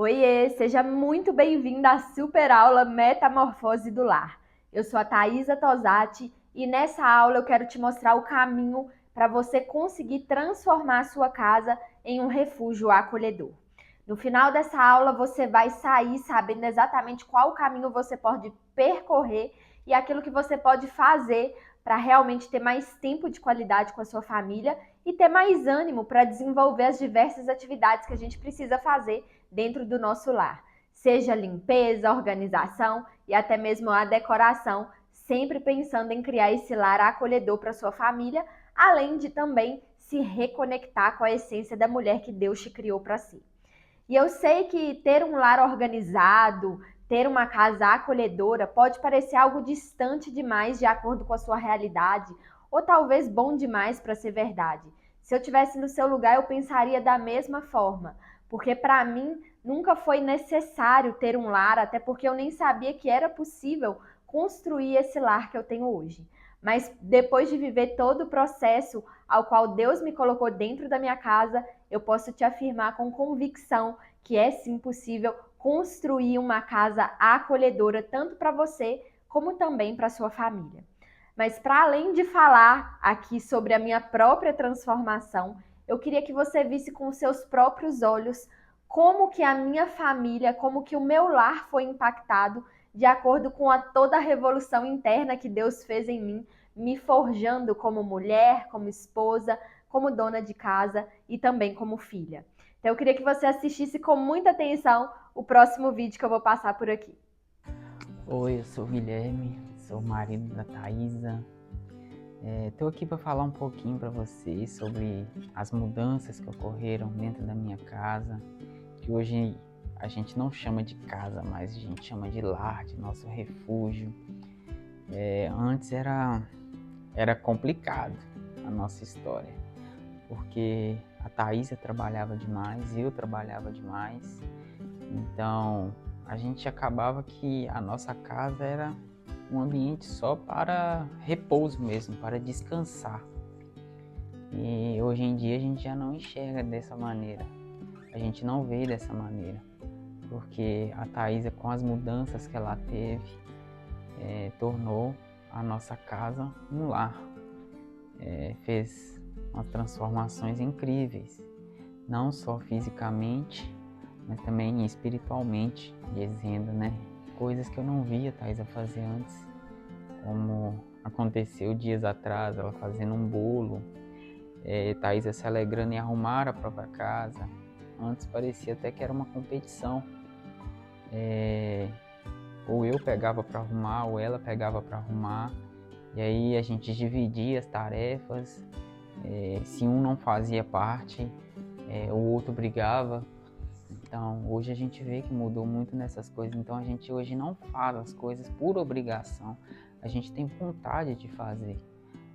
Oiê, seja muito bem-vinda à super aula Metamorfose do Lar. Eu sou a Thaisa Tosati e nessa aula eu quero te mostrar o caminho para você conseguir transformar a sua casa em um refúgio acolhedor. No final dessa aula você vai sair sabendo exatamente qual caminho você pode percorrer e aquilo que você pode fazer para realmente ter mais tempo de qualidade com a sua família e ter mais ânimo para desenvolver as diversas atividades que a gente precisa fazer dentro do nosso lar. Seja limpeza, organização e até mesmo a decoração, sempre pensando em criar esse lar acolhedor para sua família, além de também se reconectar com a essência da mulher que Deus te criou para si. E eu sei que ter um lar organizado, ter uma casa acolhedora pode parecer algo distante demais de acordo com a sua realidade, ou talvez bom demais para ser verdade. Se eu tivesse no seu lugar, eu pensaria da mesma forma, porque para mim nunca foi necessário ter um lar, até porque eu nem sabia que era possível construir esse lar que eu tenho hoje. Mas depois de viver todo o processo ao qual Deus me colocou dentro da minha casa, eu posso te afirmar com convicção que é sim possível construir uma casa acolhedora tanto para você como também para sua família. Mas para além de falar aqui sobre a minha própria transformação, eu queria que você visse com seus próprios olhos como que a minha família, como que o meu lar foi impactado de acordo com toda a revolução interna que Deus fez em mim, me forjando como mulher, como esposa, como dona de casa e também como filha. Então eu queria que você assistisse com muita atenção o próximo vídeo que eu vou passar por aqui. Oi, eu sou o Guilherme, sou o marido da Thaisa. Estou aqui para falar um pouquinho para vocês sobre as mudanças que ocorreram dentro da minha casa, que hoje a gente não chama de casa, mas a gente chama de lar, de nosso refúgio. Antes era complicado a nossa história, porque a Thaisa trabalhava demais, eu trabalhava demais, então a gente acabava que a nossa casa era um ambiente só para repouso mesmo, para descansar. E hoje em dia a gente já não enxerga dessa maneira, a gente não vê dessa maneira, porque a Thaisa, com as mudanças que ela teve, tornou a nossa casa um lar. Fez umas transformações incríveis, não só fisicamente, mas também espiritualmente, dizendo, né? Coisas que eu não via a Thaisa fazer antes, como aconteceu dias atrás, ela fazendo um bolo, Thaisa se alegrando em arrumar a própria casa. Antes parecia até que era uma competição, ou eu pegava para arrumar, ou ela pegava para arrumar, e aí a gente dividia as tarefas, se um não fazia parte, o outro brigava. Então, hoje a gente vê que mudou muito nessas coisas. Então, a gente hoje não faz as coisas por obrigação. A gente tem vontade de fazer.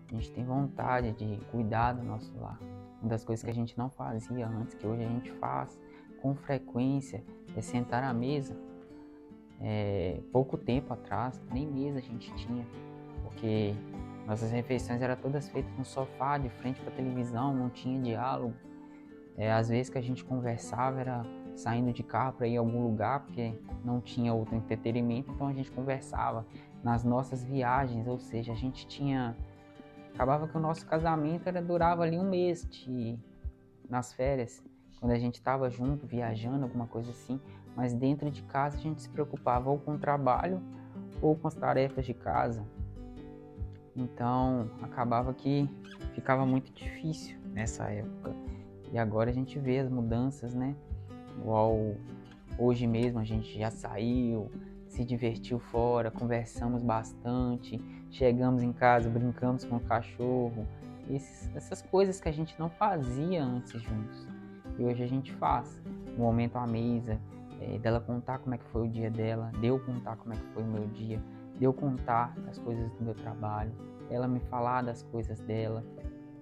A gente tem vontade de cuidar do nosso lar. Uma das coisas que a gente não fazia antes, que hoje a gente faz com frequência, é sentar à mesa. Pouco tempo atrás, nem mesa a gente tinha, porque nossas refeições eram todas feitas no sofá, de frente para a televisão, não tinha diálogo. Às vezes que a gente conversava era saindo de carro para ir a algum lugar, porque não tinha outro entretenimento, então a gente conversava nas nossas viagens, ou seja, a gente tinha... Acabava que o nosso casamento durava ali um mês nas férias, quando a gente estava junto, viajando, alguma coisa assim, mas dentro de casa a gente se preocupava ou com o trabalho ou com as tarefas de casa. Então acabava que ficava muito difícil nessa época. E agora a gente vê as mudanças, né? Igual hoje mesmo a gente já saiu, se divertiu fora, conversamos bastante, chegamos em casa, brincamos com o cachorro. Essas coisas que a gente não fazia antes juntos. E hoje a gente faz. Um momento à mesa, dela contar como é que foi o dia dela, de eu contar como é que foi o meu dia, de eu contar as coisas do meu trabalho, ela me falar das coisas dela,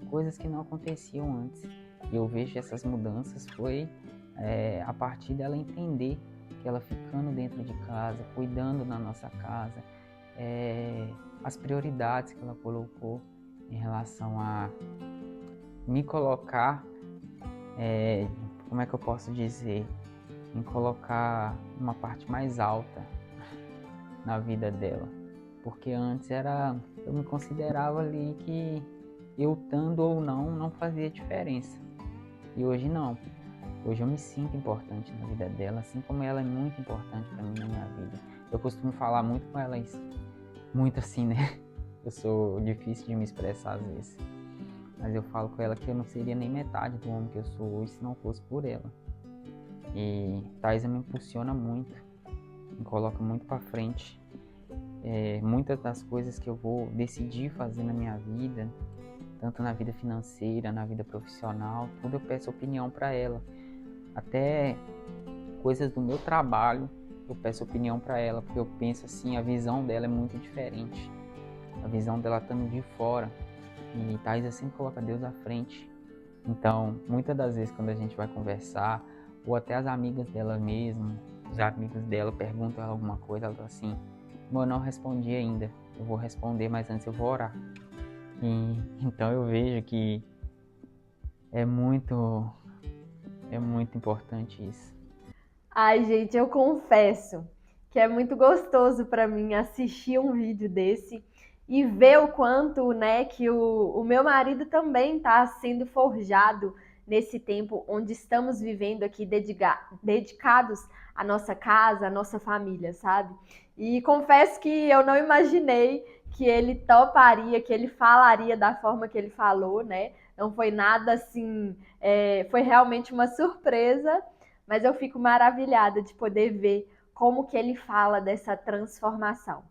coisas que não aconteciam antes. E eu vejo essas mudanças foi a partir dela entender que ela ficando dentro de casa, cuidando da nossa casa, as prioridades que ela colocou em relação a me colocar, como é que eu posso dizer, em colocar uma parte mais alta na vida dela. Porque antes eu me considerava ali que eu estando ou não fazia diferença. E hoje não. Hoje eu me sinto importante na vida dela, assim como ela é muito importante para mim na minha vida. Eu costumo falar muito com ela isso. Muito assim, né? Eu sou difícil de me expressar às vezes. Mas eu falo com ela que eu não seria nem metade do homem que eu sou hoje se não fosse por ela. E Thaisa me impulsiona muito, me coloca muito para frente. Muitas das coisas que eu vou decidir fazer na minha vida, tanto na vida financeira, na vida profissional, tudo eu peço opinião para ela. Até coisas do meu trabalho, eu peço opinião para ela, porque eu penso assim, a visão dela é muito diferente. A visão dela estando de fora. E Thaisa sempre coloca Deus à frente. Então, muitas das vezes quando a gente vai conversar, ou até as amigas dela mesmo, os amigos dela perguntam ela alguma coisa, ela fala assim, eu não respondi ainda, eu vou responder, mas antes eu vou orar. Então eu vejo que é muito importante isso. Ai, gente, eu confesso que é muito gostoso para mim assistir um vídeo desse e ver o quanto, né, que o meu marido também está sendo forjado nesse tempo onde estamos vivendo aqui dedicados à nossa casa, à nossa família, sabe? E confesso que eu não imaginei que ele toparia, que ele falaria da forma que ele falou, né? Não foi nada assim, foi realmente uma surpresa, mas eu fico maravilhada de poder ver como que ele fala dessa transformação.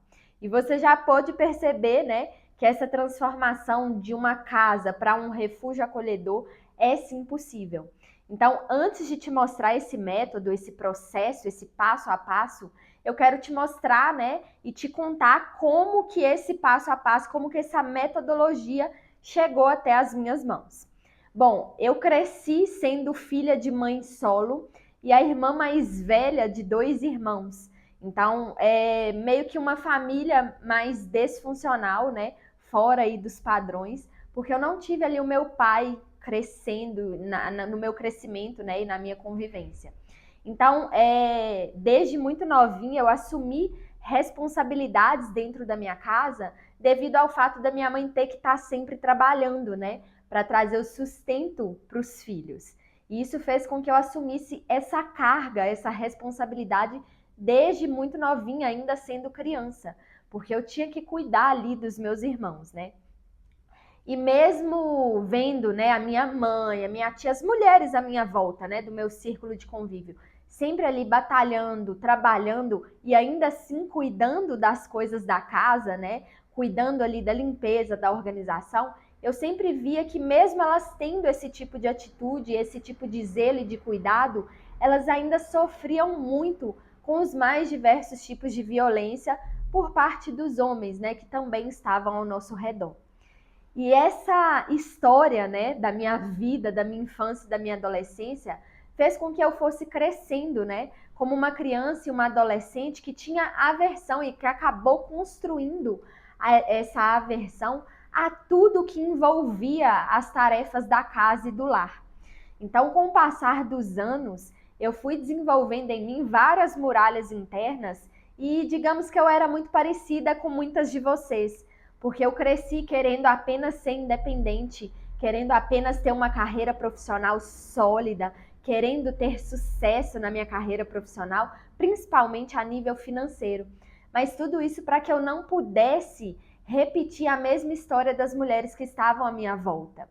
E você já pôde perceber, né, que essa transformação de uma casa para um refúgio acolhedor é sim possível. Então, antes de te mostrar esse método, esse processo, esse passo a passo, eu quero te mostrar, né, e te contar como que esse passo a passo, como que essa metodologia chegou até as minhas mãos. Bom, eu cresci sendo filha de mãe solo e a irmã mais velha de 2 irmãos. Então, é meio que uma família mais disfuncional, né? Fora aí dos padrões, porque eu não tive ali o meu pai crescendo no meu crescimento, né? E na minha convivência. Então, desde muito novinha, eu assumi responsabilidades dentro da minha casa devido ao fato da minha mãe ter que estar sempre trabalhando, né? Para trazer o sustento para os filhos. E isso fez com que eu assumisse essa carga, essa responsabilidade desde muito novinha, ainda sendo criança, porque eu tinha que cuidar ali dos meus irmãos, né? E mesmo vendo, né, a minha mãe, a minha tia, as mulheres à minha volta, né, do meu círculo de convívio, sempre ali batalhando, trabalhando e ainda assim cuidando das coisas da casa, né, cuidando ali da limpeza, da organização, eu sempre via que mesmo elas tendo esse tipo de atitude, esse tipo de zelo e de cuidado, elas ainda sofriam muito com os mais diversos tipos de violência por parte dos homens, né, que também estavam ao nosso redor. E essa história, né, da minha vida, da minha infância, da minha adolescência, fez com que eu fosse crescendo, né, como uma criança e uma adolescente que tinha aversão e que acabou construindo essa aversão a tudo que envolvia as tarefas da casa e do lar. Então, com o passar dos anos, eu fui desenvolvendo em mim várias muralhas internas e digamos que eu era muito parecida com muitas de vocês, porque eu cresci querendo apenas ser independente, querendo apenas ter uma carreira profissional sólida, querendo ter sucesso na minha carreira profissional, principalmente a nível financeiro. Mas tudo isso para que eu não pudesse repetir a mesma história das mulheres que estavam à minha volta.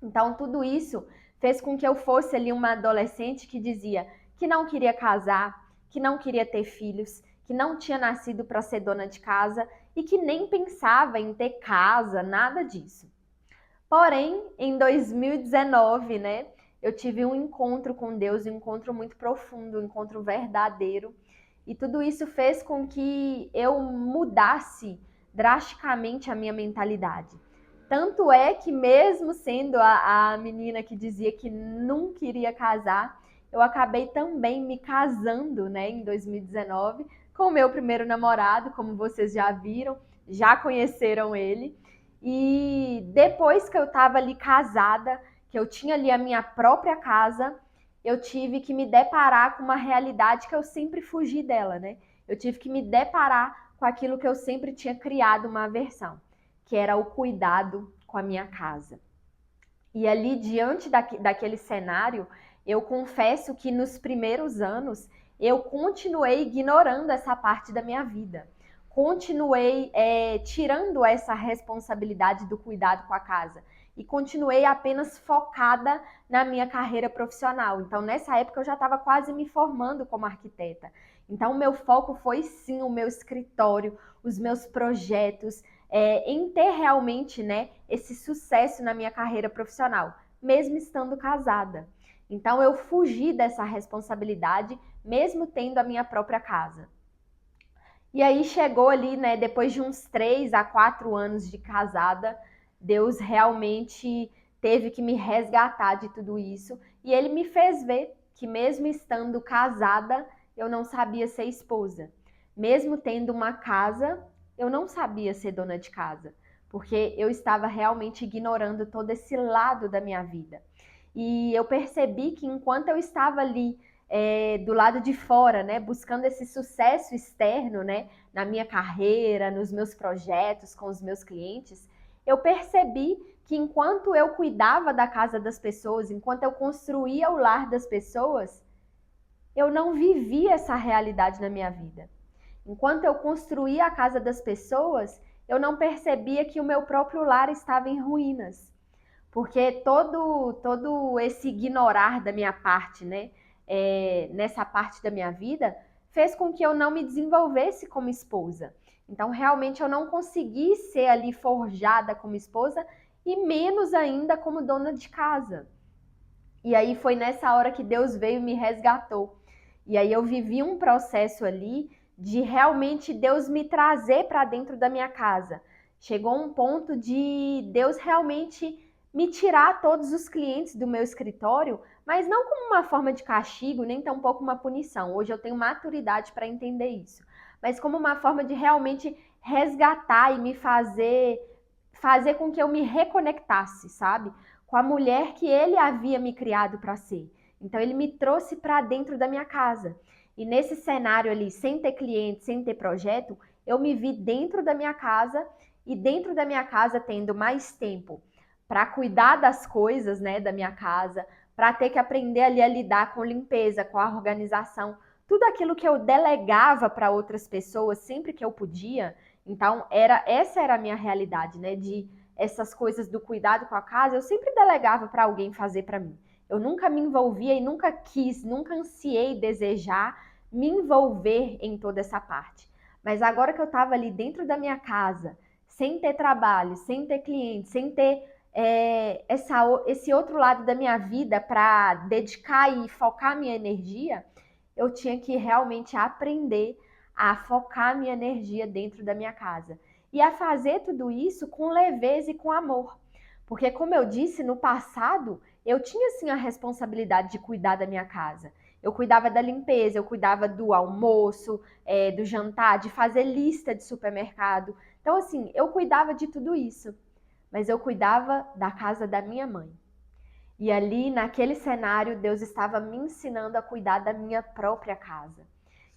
Então, tudo isso fez com que eu fosse ali uma adolescente que dizia que não queria casar, que não queria ter filhos, que não tinha nascido para ser dona de casa e que nem pensava em ter casa, nada disso. Porém, em 2019, né, eu tive um encontro com Deus, um encontro muito profundo, um encontro verdadeiro. E tudo isso fez com que eu mudasse drasticamente a minha mentalidade. Tanto é que mesmo sendo a menina que dizia que não queria casar, eu acabei também me casando, né, em 2019, com o meu primeiro namorado, como vocês já viram, já conheceram ele. E depois que eu estava ali casada, que eu tinha ali a minha própria casa, eu tive que me deparar com uma realidade que eu sempre fugi dela, né? Eu tive que me deparar com aquilo que eu sempre tinha criado uma aversão, que era o cuidado com a minha casa. E ali, diante daquele cenário, eu confesso que nos primeiros anos eu continuei ignorando essa parte da minha vida. Continuei tirando essa responsabilidade do cuidado com a casa. E continuei apenas focada na minha carreira profissional. Então, nessa época, eu já estava quase me formando como arquiteta. Então, o meu foco foi sim o meu escritório, os meus projetos, em ter realmente, né, esse sucesso na minha carreira profissional, mesmo estando casada. Então eu fugi dessa responsabilidade, mesmo tendo a minha própria casa. E aí chegou ali, né, depois de uns 3 a 4 anos de casada, Deus realmente teve que me resgatar de tudo isso. E ele me fez ver que mesmo estando casada, eu não sabia ser esposa. Mesmo tendo uma casa, eu não sabia ser dona de casa. Porque eu estava realmente ignorando todo esse lado da minha vida. E eu percebi que enquanto eu estava ali do lado de fora, né, buscando esse sucesso externo, né, na minha carreira, nos meus projetos, com os meus clientes, eu percebi que enquanto eu cuidava da casa das pessoas, enquanto eu construía o lar das pessoas, eu não vivia essa realidade na minha vida. Enquanto eu construía a casa das pessoas, eu não percebia que o meu próprio lar estava em ruínas. Porque todo esse ignorar da minha parte, né, nessa parte da minha vida, fez com que eu não me desenvolvesse como esposa. Então, realmente, eu não consegui ser ali forjada como esposa e menos ainda como dona de casa. E aí foi nessa hora que Deus veio e me resgatou. E aí eu vivi um processo ali de realmente Deus me trazer para dentro da minha casa. Chegou um ponto de Deus realmente me tirar todos os clientes do meu escritório, mas não como uma forma de castigo, nem tampouco uma punição. Hoje eu tenho maturidade para entender isso, mas como uma forma de realmente resgatar e me fazer com que eu me reconectasse, sabe? Com a mulher que ele havia me criado para ser. Então ele me trouxe para dentro da minha casa. E nesse cenário ali, sem ter cliente, sem ter projeto, eu me vi dentro da minha casa e dentro da minha casa tendo mais tempo para cuidar das coisas, né, da minha casa, para ter que aprender ali a lidar com limpeza, com a organização, tudo aquilo que eu delegava para outras pessoas sempre que eu podia. Então essa era a minha realidade, né, de essas coisas do cuidado com a casa, eu sempre delegava para alguém fazer para mim. Eu nunca me envolvia e nunca quis, nunca ansiei desejar me envolver em toda essa parte. Mas agora que eu estava ali dentro da minha casa, sem ter trabalho, sem ter cliente, sem ter esse outro lado da minha vida para dedicar e focar minha energia, eu tinha que realmente aprender a focar minha energia dentro da minha casa. E a fazer tudo isso com leveza e com amor. Porque, como eu disse, no passado, eu tinha sim a responsabilidade de cuidar da minha casa. Eu cuidava da limpeza, eu cuidava do almoço, do jantar, de fazer lista de supermercado. Então, assim, eu cuidava de tudo isso. Mas eu cuidava da casa da minha mãe. E ali, naquele cenário, Deus estava me ensinando a cuidar da minha própria casa.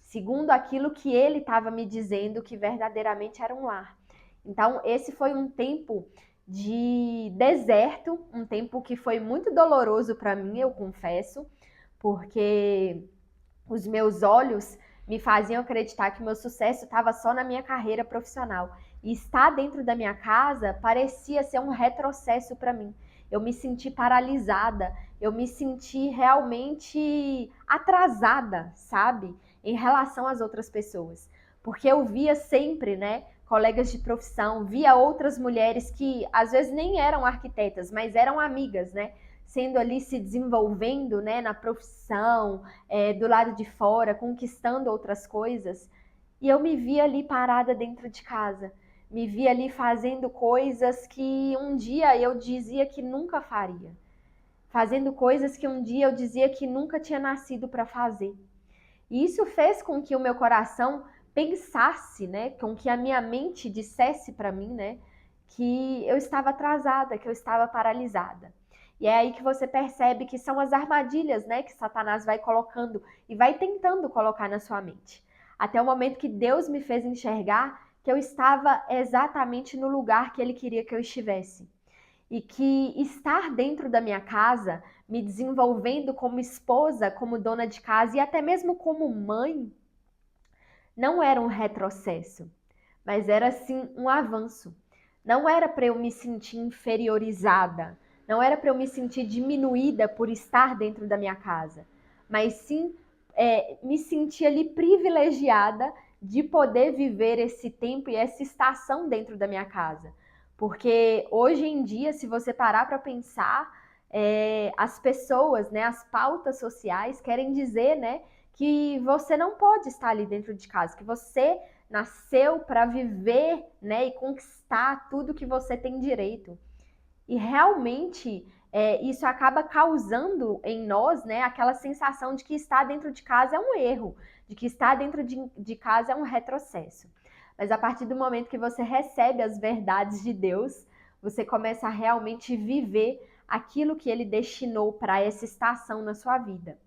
Segundo aquilo que Ele estava me dizendo que verdadeiramente era um lar. Então, esse foi um tempo de deserto, um tempo que foi muito doloroso para mim, eu confesso, porque os meus olhos me faziam acreditar que meu sucesso estava só na minha carreira profissional. E estar dentro da minha casa parecia ser um retrocesso para mim. Eu me senti paralisada, eu me senti realmente atrasada, sabe? Em relação às outras pessoas. Porque eu via sempre, né, colegas de profissão, via outras mulheres que às vezes nem eram arquitetas, mas eram amigas, né? Sendo ali, se desenvolvendo, né, na profissão, do lado de fora, conquistando outras coisas. E eu me via ali parada dentro de casa. Me via ali fazendo coisas que um dia eu dizia que nunca faria. Fazendo coisas que um dia eu dizia que nunca tinha nascido para fazer. E isso fez com que o meu coração pensasse, né, com que a minha mente dissesse para mim, né, que eu estava atrasada, que eu estava paralisada. E é aí que você percebe que são as armadilhas, né, que Satanás vai colocando e vai tentando colocar na sua mente. Até o momento que Deus me fez enxergar que eu estava exatamente no lugar que Ele queria que eu estivesse. E que estar dentro da minha casa, me desenvolvendo como esposa, como dona de casa e até mesmo como mãe, não era um retrocesso, mas era sim um avanço. Não era para eu me sentir inferiorizada, não era para eu me sentir diminuída por estar dentro da minha casa, mas sim me sentir ali privilegiada de poder viver esse tempo e essa estação dentro da minha casa. Porque hoje em dia, se você parar para pensar, as pessoas, né, as pautas sociais querem dizer, né, que você não pode estar ali dentro de casa, que você nasceu para viver, né, e conquistar tudo que você tem direito. E realmente isso acaba causando em nós, né, aquela sensação de que estar dentro de casa é um erro, de que estar dentro de casa é um retrocesso. Mas a partir do momento que você recebe as verdades de Deus, você começa a realmente viver aquilo que Ele destinou para essa estação na sua vida.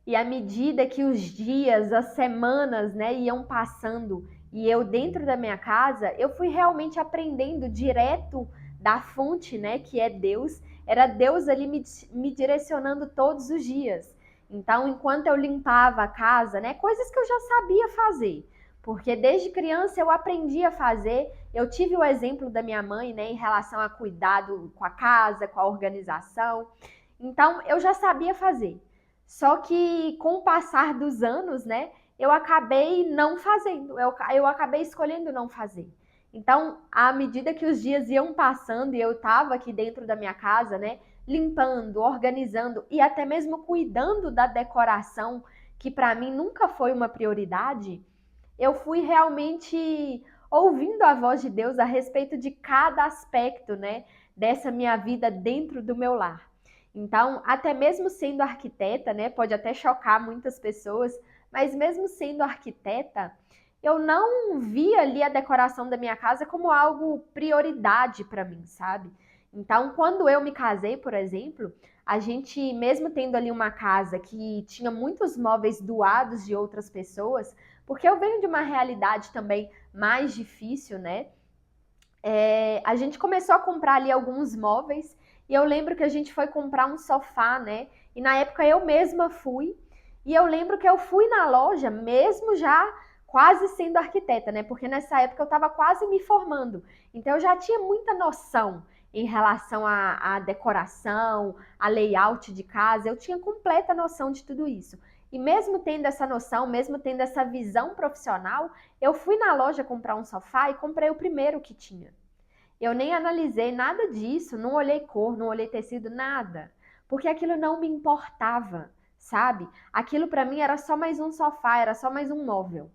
E à medida que os dias, as semanas, né, iam passando e eu dentro da minha casa, eu fui realmente aprendendo direto da fonte, né, que é Deus. Era Deus ali me direcionando todos os dias. Então, enquanto eu limpava a casa, né, coisas que eu já sabia fazer, porque desde criança eu aprendi a fazer. Eu tive o exemplo da minha mãe, né, em relação a cuidado com a casa, com a organização. Então, eu já sabia fazer. Só que com o passar dos anos, né, eu acabei não fazendo, eu acabei escolhendo não fazer. Então, à medida que os dias iam passando e eu estava aqui dentro da minha casa, né, limpando, organizando e até mesmo cuidando da decoração, que para mim nunca foi uma prioridade, eu fui realmente ouvindo a voz de Deus a respeito de cada aspecto, né, dessa minha vida dentro do meu lar. Então, até mesmo sendo arquiteta, né, pode até chocar muitas pessoas, mas mesmo sendo arquiteta, eu não via ali a decoração da minha casa como algo prioridade para mim, sabe? Então, quando eu me casei, por exemplo, a gente, mesmo tendo ali uma casa que tinha muitos móveis doados de outras pessoas, porque eu venho de uma realidade também mais difícil, né? A gente começou a comprar ali alguns móveis e eu lembro que a gente foi comprar um sofá, né? E na época eu mesma fui e eu lembro que eu fui na loja mesmo já quase sendo arquiteta, né? Porque nessa época eu estava quase me formando, então eu já tinha muita noção em relação à decoração, a layout de casa, eu tinha completa noção de tudo isso. E mesmo tendo essa noção, mesmo tendo essa visão profissional, eu fui na loja comprar um sofá e comprei o primeiro que tinha. Eu nem analisei nada disso, não olhei cor, não olhei tecido, nada. Porque aquilo não me importava, sabe? Aquilo para mim era só mais um sofá, era só mais um móvel.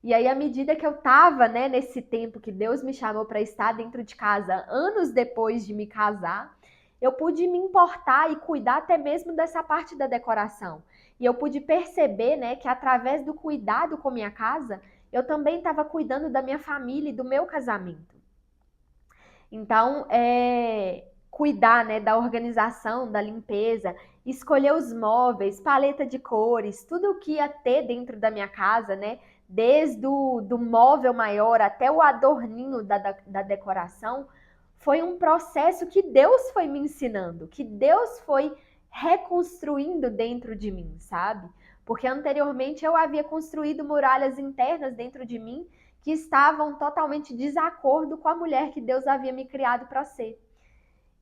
E aí, à medida que eu tava, né, nesse tempo que Deus me chamou para estar dentro de casa, anos depois de me casar, eu pude me importar e cuidar até mesmo dessa parte da decoração. E eu pude perceber, né, que através do cuidado com minha casa, eu também estava cuidando da minha família e do meu casamento. Então, cuidar, né, da organização, da limpeza, escolher os móveis, paleta de cores, tudo o que ia ter dentro da minha casa, né, desde do móvel maior até o adorninho da decoração, foi um processo que Deus foi me ensinando, que Deus foi reconstruindo dentro de mim, sabe? Porque anteriormente eu havia construído muralhas internas dentro de mim que estavam totalmente de desacordo com a mulher que Deus havia me criado para ser.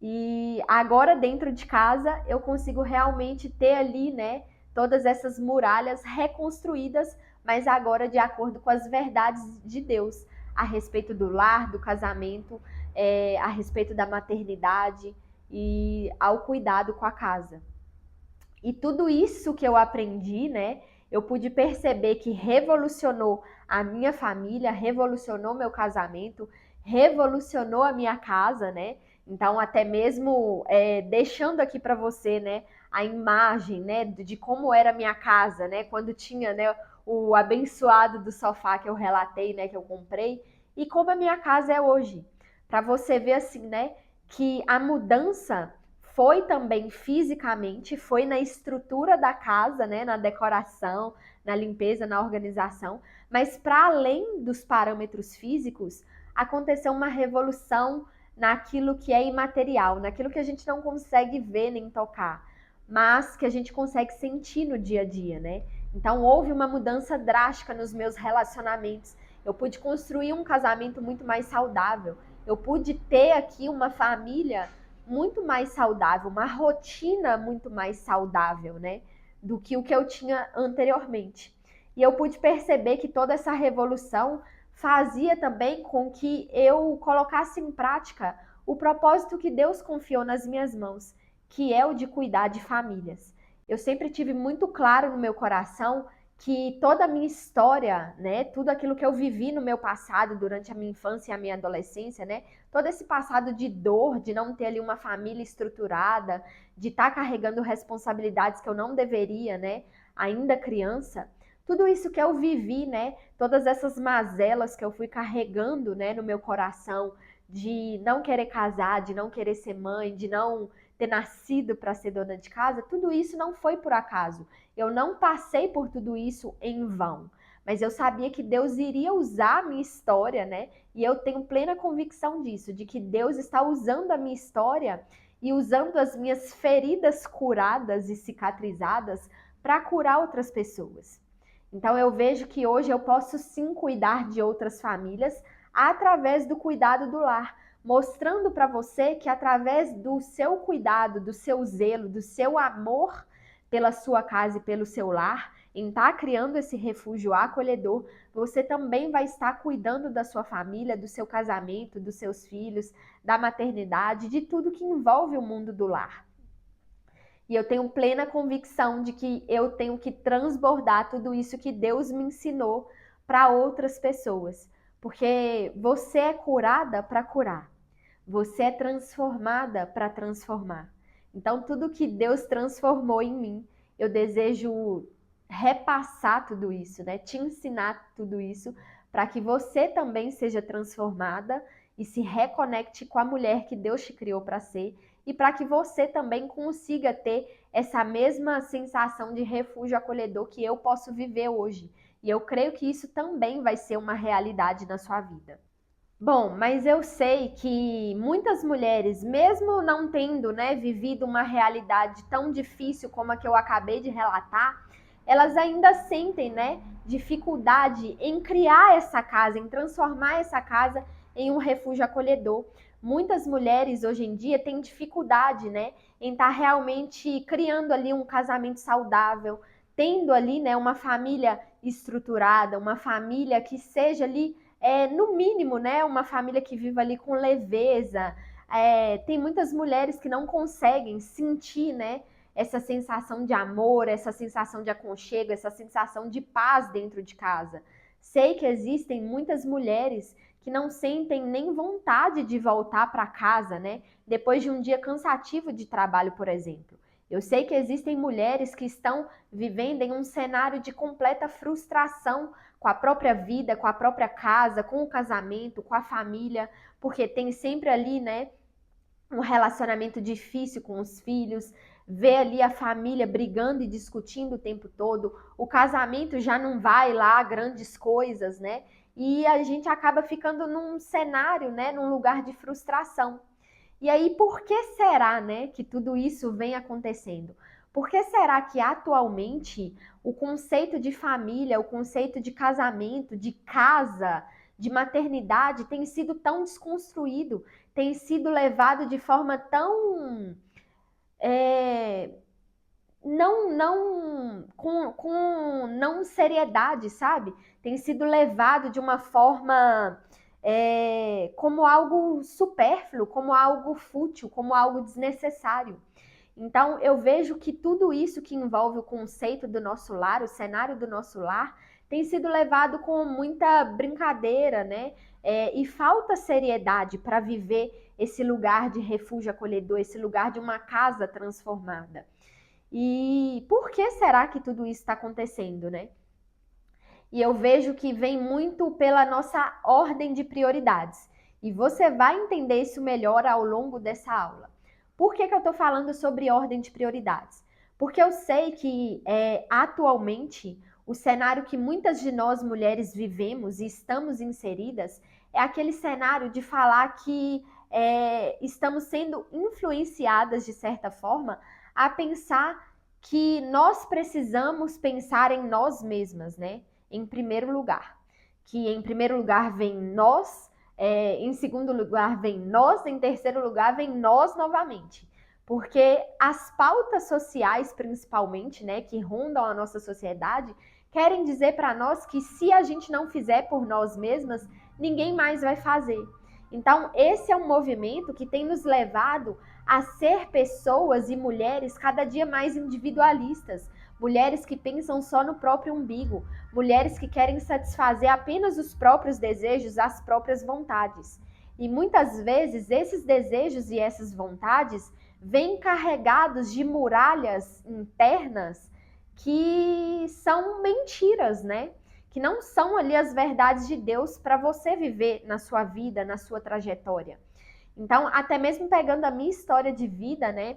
E agora dentro de casa eu consigo realmente ter ali, né, todas essas muralhas reconstruídas, mas agora de acordo com as verdades de Deus a respeito do lar, do casamento, a respeito da maternidade e ao cuidado com a casa. E tudo isso que eu aprendi, né, eu pude perceber que revolucionou a minha família, revolucionou meu casamento, revolucionou a minha casa, né? Então, até mesmo deixando aqui para você, né, a imagem, né, de como era a minha casa, né, quando tinha, né, o abençoado do sofá que eu relatei, né, que eu comprei, e como a minha casa é hoje. Para você ver assim, né, que a mudança foi também fisicamente, foi na estrutura da casa, né, na decoração, na limpeza, na organização, mas para além dos parâmetros físicos, aconteceu uma revolução naquilo que é imaterial, naquilo que a gente não consegue ver nem tocar, mas que a gente consegue sentir no dia a dia, né? Então houve uma mudança drástica nos meus relacionamentos. Eu pude construir um casamento muito mais saudável. Eu pude ter aqui uma família muito mais saudável, uma rotina muito mais saudável, né? Do que o que eu tinha anteriormente. E eu pude perceber que toda essa revolução fazia também com que eu colocasse em prática o propósito que Deus confiou nas minhas mãos, que é o de cuidar de famílias. Eu sempre tive muito claro no meu coração que toda a minha história, né, tudo aquilo que eu vivi no meu passado durante a minha infância e a minha adolescência, né, todo esse passado de dor, de não ter ali uma família estruturada, de estar carregando responsabilidades que eu não deveria, né, ainda criança, tudo isso que eu vivi, né, todas essas mazelas que eu fui carregando, né, no meu coração, de não querer casar, de não querer ser mãe, de não ter nascido para ser dona de casa, tudo isso não foi por acaso. Eu não passei por tudo isso em vão. Mas eu sabia que Deus iria usar a minha história, né? E eu tenho plena convicção disso, de que Deus está usando a minha história e usando as minhas feridas curadas e cicatrizadas para curar outras pessoas. Então eu vejo que hoje eu posso sim cuidar de outras famílias através do cuidado do lar, mostrando para você que através do seu cuidado, do seu zelo, do seu amor pela sua casa e pelo seu lar, em estar criando esse refúgio acolhedor, você também vai estar cuidando da sua família, do seu casamento, dos seus filhos, da maternidade, de tudo que envolve o mundo do lar. E eu tenho plena convicção de que eu tenho que transbordar tudo isso que Deus me ensinou para outras pessoas. Porque você é curada para curar. Você é transformada para transformar. Então, tudo que Deus transformou em mim, eu desejo repassar tudo isso, né? Te ensinar tudo isso, para que você também seja transformada e se reconecte com a mulher que Deus te criou para ser, e para que você também consiga ter essa mesma sensação de refúgio acolhedor que eu posso viver hoje. E eu creio que isso também vai ser uma realidade na sua vida. Bom, mas eu sei que muitas mulheres, mesmo não tendo, né, vivido uma realidade tão difícil como a que eu acabei de relatar, elas ainda sentem, né, dificuldade em criar essa casa, em transformar essa casa em um refúgio acolhedor. Muitas mulheres hoje em dia têm dificuldade, né, em estar realmente criando ali um casamento saudável, tendo ali, né, uma família estruturada, uma família que seja ali no mínimo, né, uma família que viva ali com leveza. Tem muitas mulheres que não conseguem sentir, né, essa sensação de amor, essa sensação de aconchego, essa sensação de paz dentro de casa. Sei que existem muitas mulheres que não sentem nem vontade de voltar para casa, né, depois de um dia cansativo de trabalho, por exemplo. Eu sei que existem mulheres que estão vivendo em um cenário de completa frustração com a própria vida, com a própria casa, com o casamento, com a família, porque tem sempre ali, né, um relacionamento difícil com os filhos, vê ali a família brigando e discutindo o tempo todo, o casamento já não vai lá grandes coisas, né? E a gente acaba ficando num cenário, né, num lugar de frustração. E aí, por que será, né, que tudo isso vem acontecendo? Por que será que atualmente o conceito de família, o conceito de casamento, de casa, de maternidade tem sido tão desconstruído, tem sido levado de forma tão não seriedade, sabe? Tem sido levado de uma forma como algo supérfluo, como algo fútil, como algo desnecessário. Então, eu vejo que tudo isso que envolve o conceito do nosso lar, o cenário do nosso lar, tem sido levado com muita brincadeira, né? E falta seriedade para viver esse lugar de refúgio acolhedor, esse lugar de uma casa transformada. E por que será que tudo isso está acontecendo, né? E eu vejo que vem muito pela nossa ordem de prioridades. E você vai entender isso melhor ao longo dessa aula. Por que eu estou falando sobre ordem de prioridades? Porque eu sei que atualmente o cenário que muitas de nós mulheres vivemos e estamos inseridas é aquele cenário de falar que estamos sendo influenciadas de certa forma a pensar que nós precisamos pensar em nós mesmas, né? Em primeiro lugar. Que em primeiro lugar vem nós, em segundo lugar vem nós, em terceiro lugar vem nós novamente. Porque as pautas sociais, principalmente, né, que rondam a nossa sociedade, querem dizer para nós que se a gente não fizer por nós mesmas, ninguém mais vai fazer. Então, esse é um movimento que tem nos levado a ser pessoas e mulheres cada dia mais individualistas, mulheres que pensam só no próprio umbigo, mulheres que querem satisfazer apenas os próprios desejos, as próprias vontades. E muitas vezes esses desejos e essas vontades vêm carregados de muralhas internas que são mentiras, né? Que não são ali as verdades de Deus para você viver na sua vida, na sua trajetória. Então, até mesmo pegando a minha história de vida, né?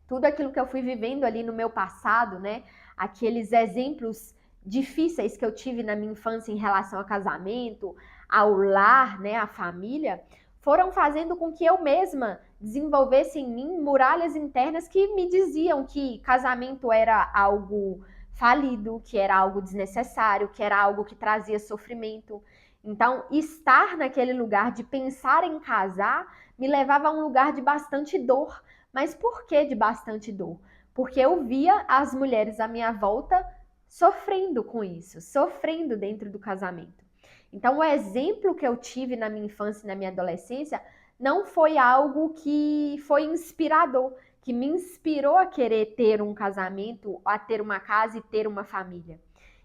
Tudo aquilo que eu fui vivendo ali no meu passado, né? Aqueles exemplos difíceis que eu tive na minha infância em relação ao casamento, ao lar, né? À família, foram fazendo com que eu mesma desenvolvesse em mim muralhas internas que me diziam que casamento era algo falido, que era algo desnecessário, que era algo que trazia sofrimento. Então, estar naquele lugar de pensar em casar me levava a um lugar de bastante dor. Mas por que de bastante dor? Porque eu via as mulheres à minha volta sofrendo com isso, sofrendo dentro do casamento. Então, o exemplo que eu tive na minha infância e na minha adolescência não foi algo que foi inspirador, que me inspirou a querer ter um casamento, a ter uma casa e ter uma família.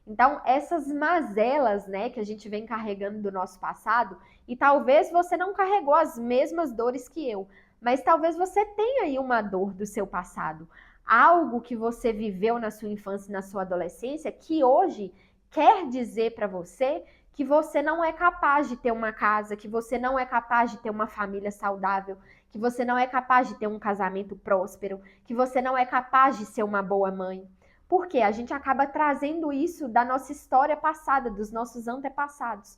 Então, essas mazelas, né, que a gente vem carregando do nosso passado, e talvez você não carregou as mesmas dores que eu, mas talvez você tenha aí uma dor do seu passado, algo que você viveu na sua infância e na sua adolescência, que hoje quer dizer para você que você não é capaz de ter uma casa, que você não é capaz de ter uma família saudável, que você não é capaz de ter um casamento próspero, que você não é capaz de ser uma boa mãe. Porque a gente acaba trazendo isso da nossa história passada, dos nossos antepassados.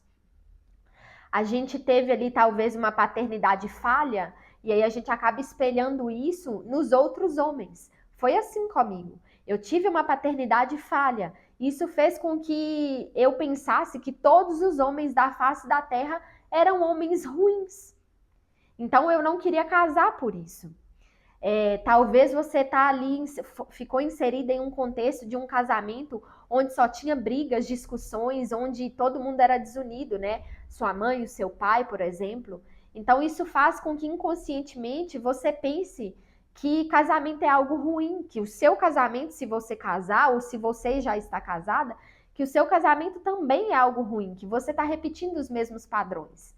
A gente teve ali talvez uma paternidade falha, e aí a gente acaba espelhando isso nos outros homens. Foi assim comigo. Eu tive uma paternidade falha. Isso fez com que eu pensasse que todos os homens da face da terra eram homens ruins. Então eu não queria casar por isso. Talvez você tá ali, ficou inserida em um contexto de um casamento onde só tinha brigas, discussões, onde todo mundo era desunido, né? Sua mãe, o seu pai, por exemplo. Então isso faz com que inconscientemente você pense que casamento é algo ruim, que o seu casamento, se você casar ou se você já está casada, que o seu casamento também é algo ruim, que você está repetindo os mesmos padrões.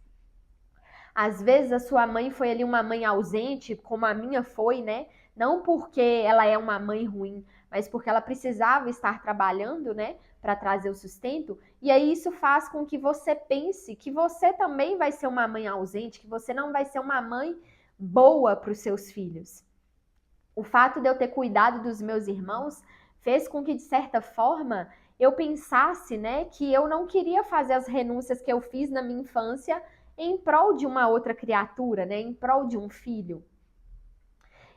Às vezes a sua mãe foi ali uma mãe ausente, como a minha foi, né? Não porque ela é uma mãe ruim, mas porque ela precisava estar trabalhando, né? Para trazer o sustento. E aí isso faz com que você pense que você também vai ser uma mãe ausente, que você não vai ser uma mãe boa para os seus filhos. O fato de eu ter cuidado dos meus irmãos fez com que, de certa forma, eu pensasse, né, que eu não queria fazer as renúncias que eu fiz na minha infância em prol de uma outra criatura, né, em prol de um filho.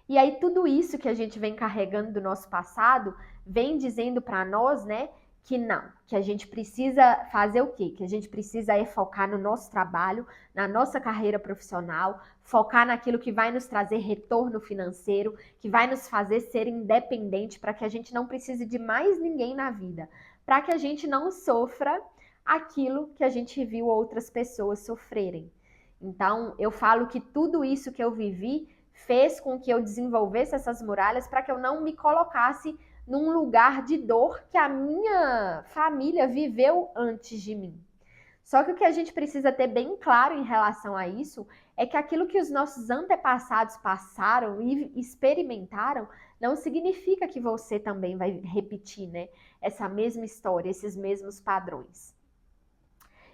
E aí tudo isso que a gente vem carregando do nosso passado vem dizendo para nós, né, que não, que a gente precisa fazer o quê? Que a gente precisa focar no nosso trabalho, na nossa carreira profissional, focar naquilo que vai nos trazer retorno financeiro, que vai nos fazer ser independente para que a gente não precise de mais ninguém na vida, para que a gente não sofra aquilo que a gente viu outras pessoas sofrerem. Então, eu falo que tudo isso que eu vivi fez com que eu desenvolvesse essas muralhas para que eu não me colocasse num lugar de dor que a minha família viveu antes de mim. Só que o que a gente precisa ter bem claro em relação a isso é que aquilo que os nossos antepassados passaram e experimentaram não significa que você também vai repetir, né, essa mesma história, esses mesmos padrões.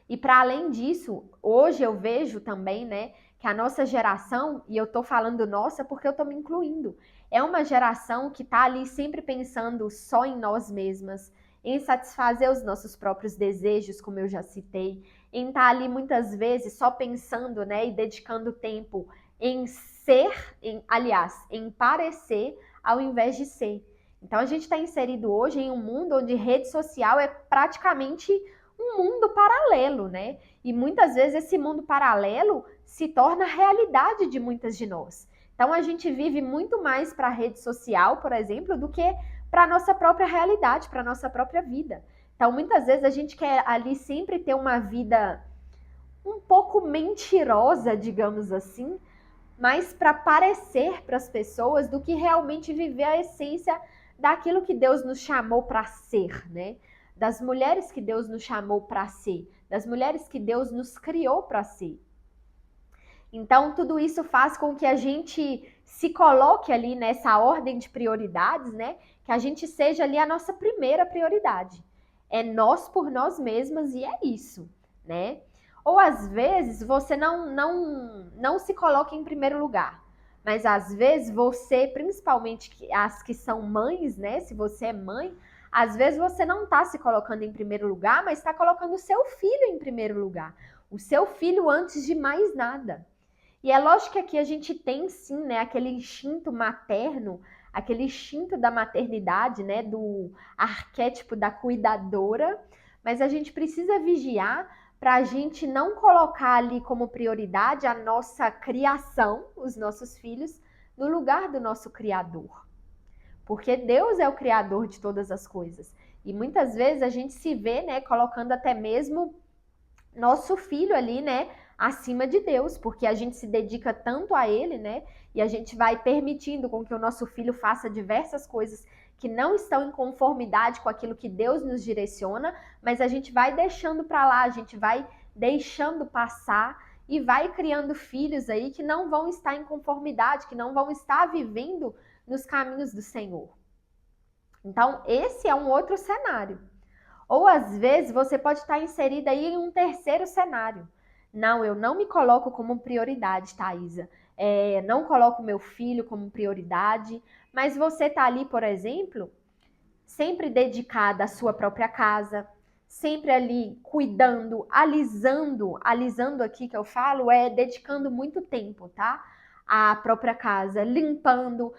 E para além disso, hoje eu vejo também, né, que a nossa geração, e eu tô falando nossa porque eu tô me incluindo, é uma geração que tá ali sempre pensando só em nós mesmas, em satisfazer os nossos próprios desejos, como eu já citei, em estar ali muitas vezes só pensando, né, e dedicando tempo em ser, em parecer, ao invés de ser. Então a gente está inserido hoje em um mundo onde rede social é praticamente um mundo paralelo, né? E muitas vezes esse mundo paralelo se torna realidade de muitas de nós. Então a gente vive muito mais para a rede social, por exemplo, do que para a nossa própria realidade, para a nossa própria vida. Então muitas vezes a gente quer ali sempre ter uma vida um pouco mentirosa, digamos assim, mais para parecer para as pessoas do que realmente viver a essência daquilo que Deus nos chamou para ser, né? Das mulheres que Deus nos chamou para ser, das mulheres que Deus nos criou para ser. Então, tudo isso faz com que a gente se coloque ali nessa ordem de prioridades, né? Que a gente seja ali a nossa primeira prioridade. É nós por nós mesmas e é isso, né? Ou às vezes você não se coloca em primeiro lugar, mas às vezes você, principalmente as que são mães, né? Se você é mãe, às vezes você não está se colocando em primeiro lugar, mas está colocando o seu filho em primeiro lugar. O seu filho antes de mais nada. E é lógico que aqui a gente tem sim, né, aquele instinto materno, aquele instinto da maternidade, né, do arquétipo da cuidadora, mas a gente precisa vigiar para a gente não colocar ali como prioridade a nossa criação, os nossos filhos, no lugar do nosso Criador. Porque Deus é o Criador de todas as coisas. E muitas vezes a gente se vê, né, colocando até mesmo nosso filho ali, né, acima de Deus, porque a gente se dedica tanto a ele, né, e a gente vai permitindo com que o nosso filho faça diversas coisas que não estão em conformidade com aquilo que Deus nos direciona, mas a gente vai deixando para lá, a gente vai deixando passar e vai criando filhos aí que não vão estar em conformidade, que não vão estar vivendo nos caminhos do Senhor. Então, esse é um outro cenário. Ou às vezes você pode estar inserida aí em um terceiro cenário. Não, eu não me coloco como prioridade, Thaisa. Não coloco meu filho como prioridade, mas você está ali, por exemplo, sempre dedicada à sua própria casa, sempre ali cuidando, alisando aqui que eu falo, dedicando muito tempo, tá? À própria casa, limpando,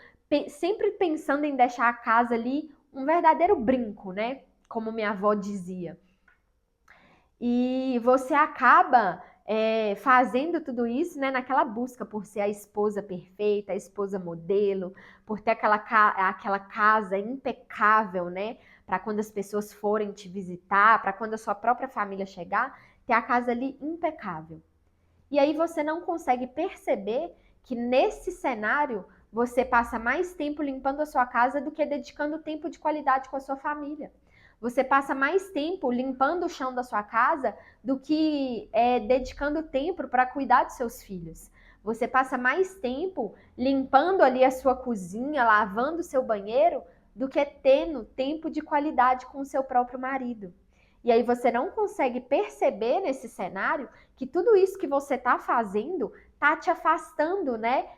sempre pensando em deixar a casa ali um verdadeiro brinco, né? Como minha avó dizia. E você acaba fazendo tudo isso, né, naquela busca por ser a esposa perfeita, a esposa modelo, por ter aquela casa impecável, né, para quando as pessoas forem te visitar, para quando a sua própria família chegar, ter a casa ali impecável. E aí você não consegue perceber que nesse cenário você passa mais tempo limpando a sua casa do que dedicando tempo de qualidade com a sua família. Você passa mais tempo limpando o chão da sua casa do que dedicando tempo para cuidar dos seus filhos. Você passa mais tempo limpando ali a sua cozinha, lavando o seu banheiro, do que tendo tempo de qualidade com o seu próprio marido. E aí você não consegue perceber nesse cenário que tudo isso que você está fazendo está te afastando, né,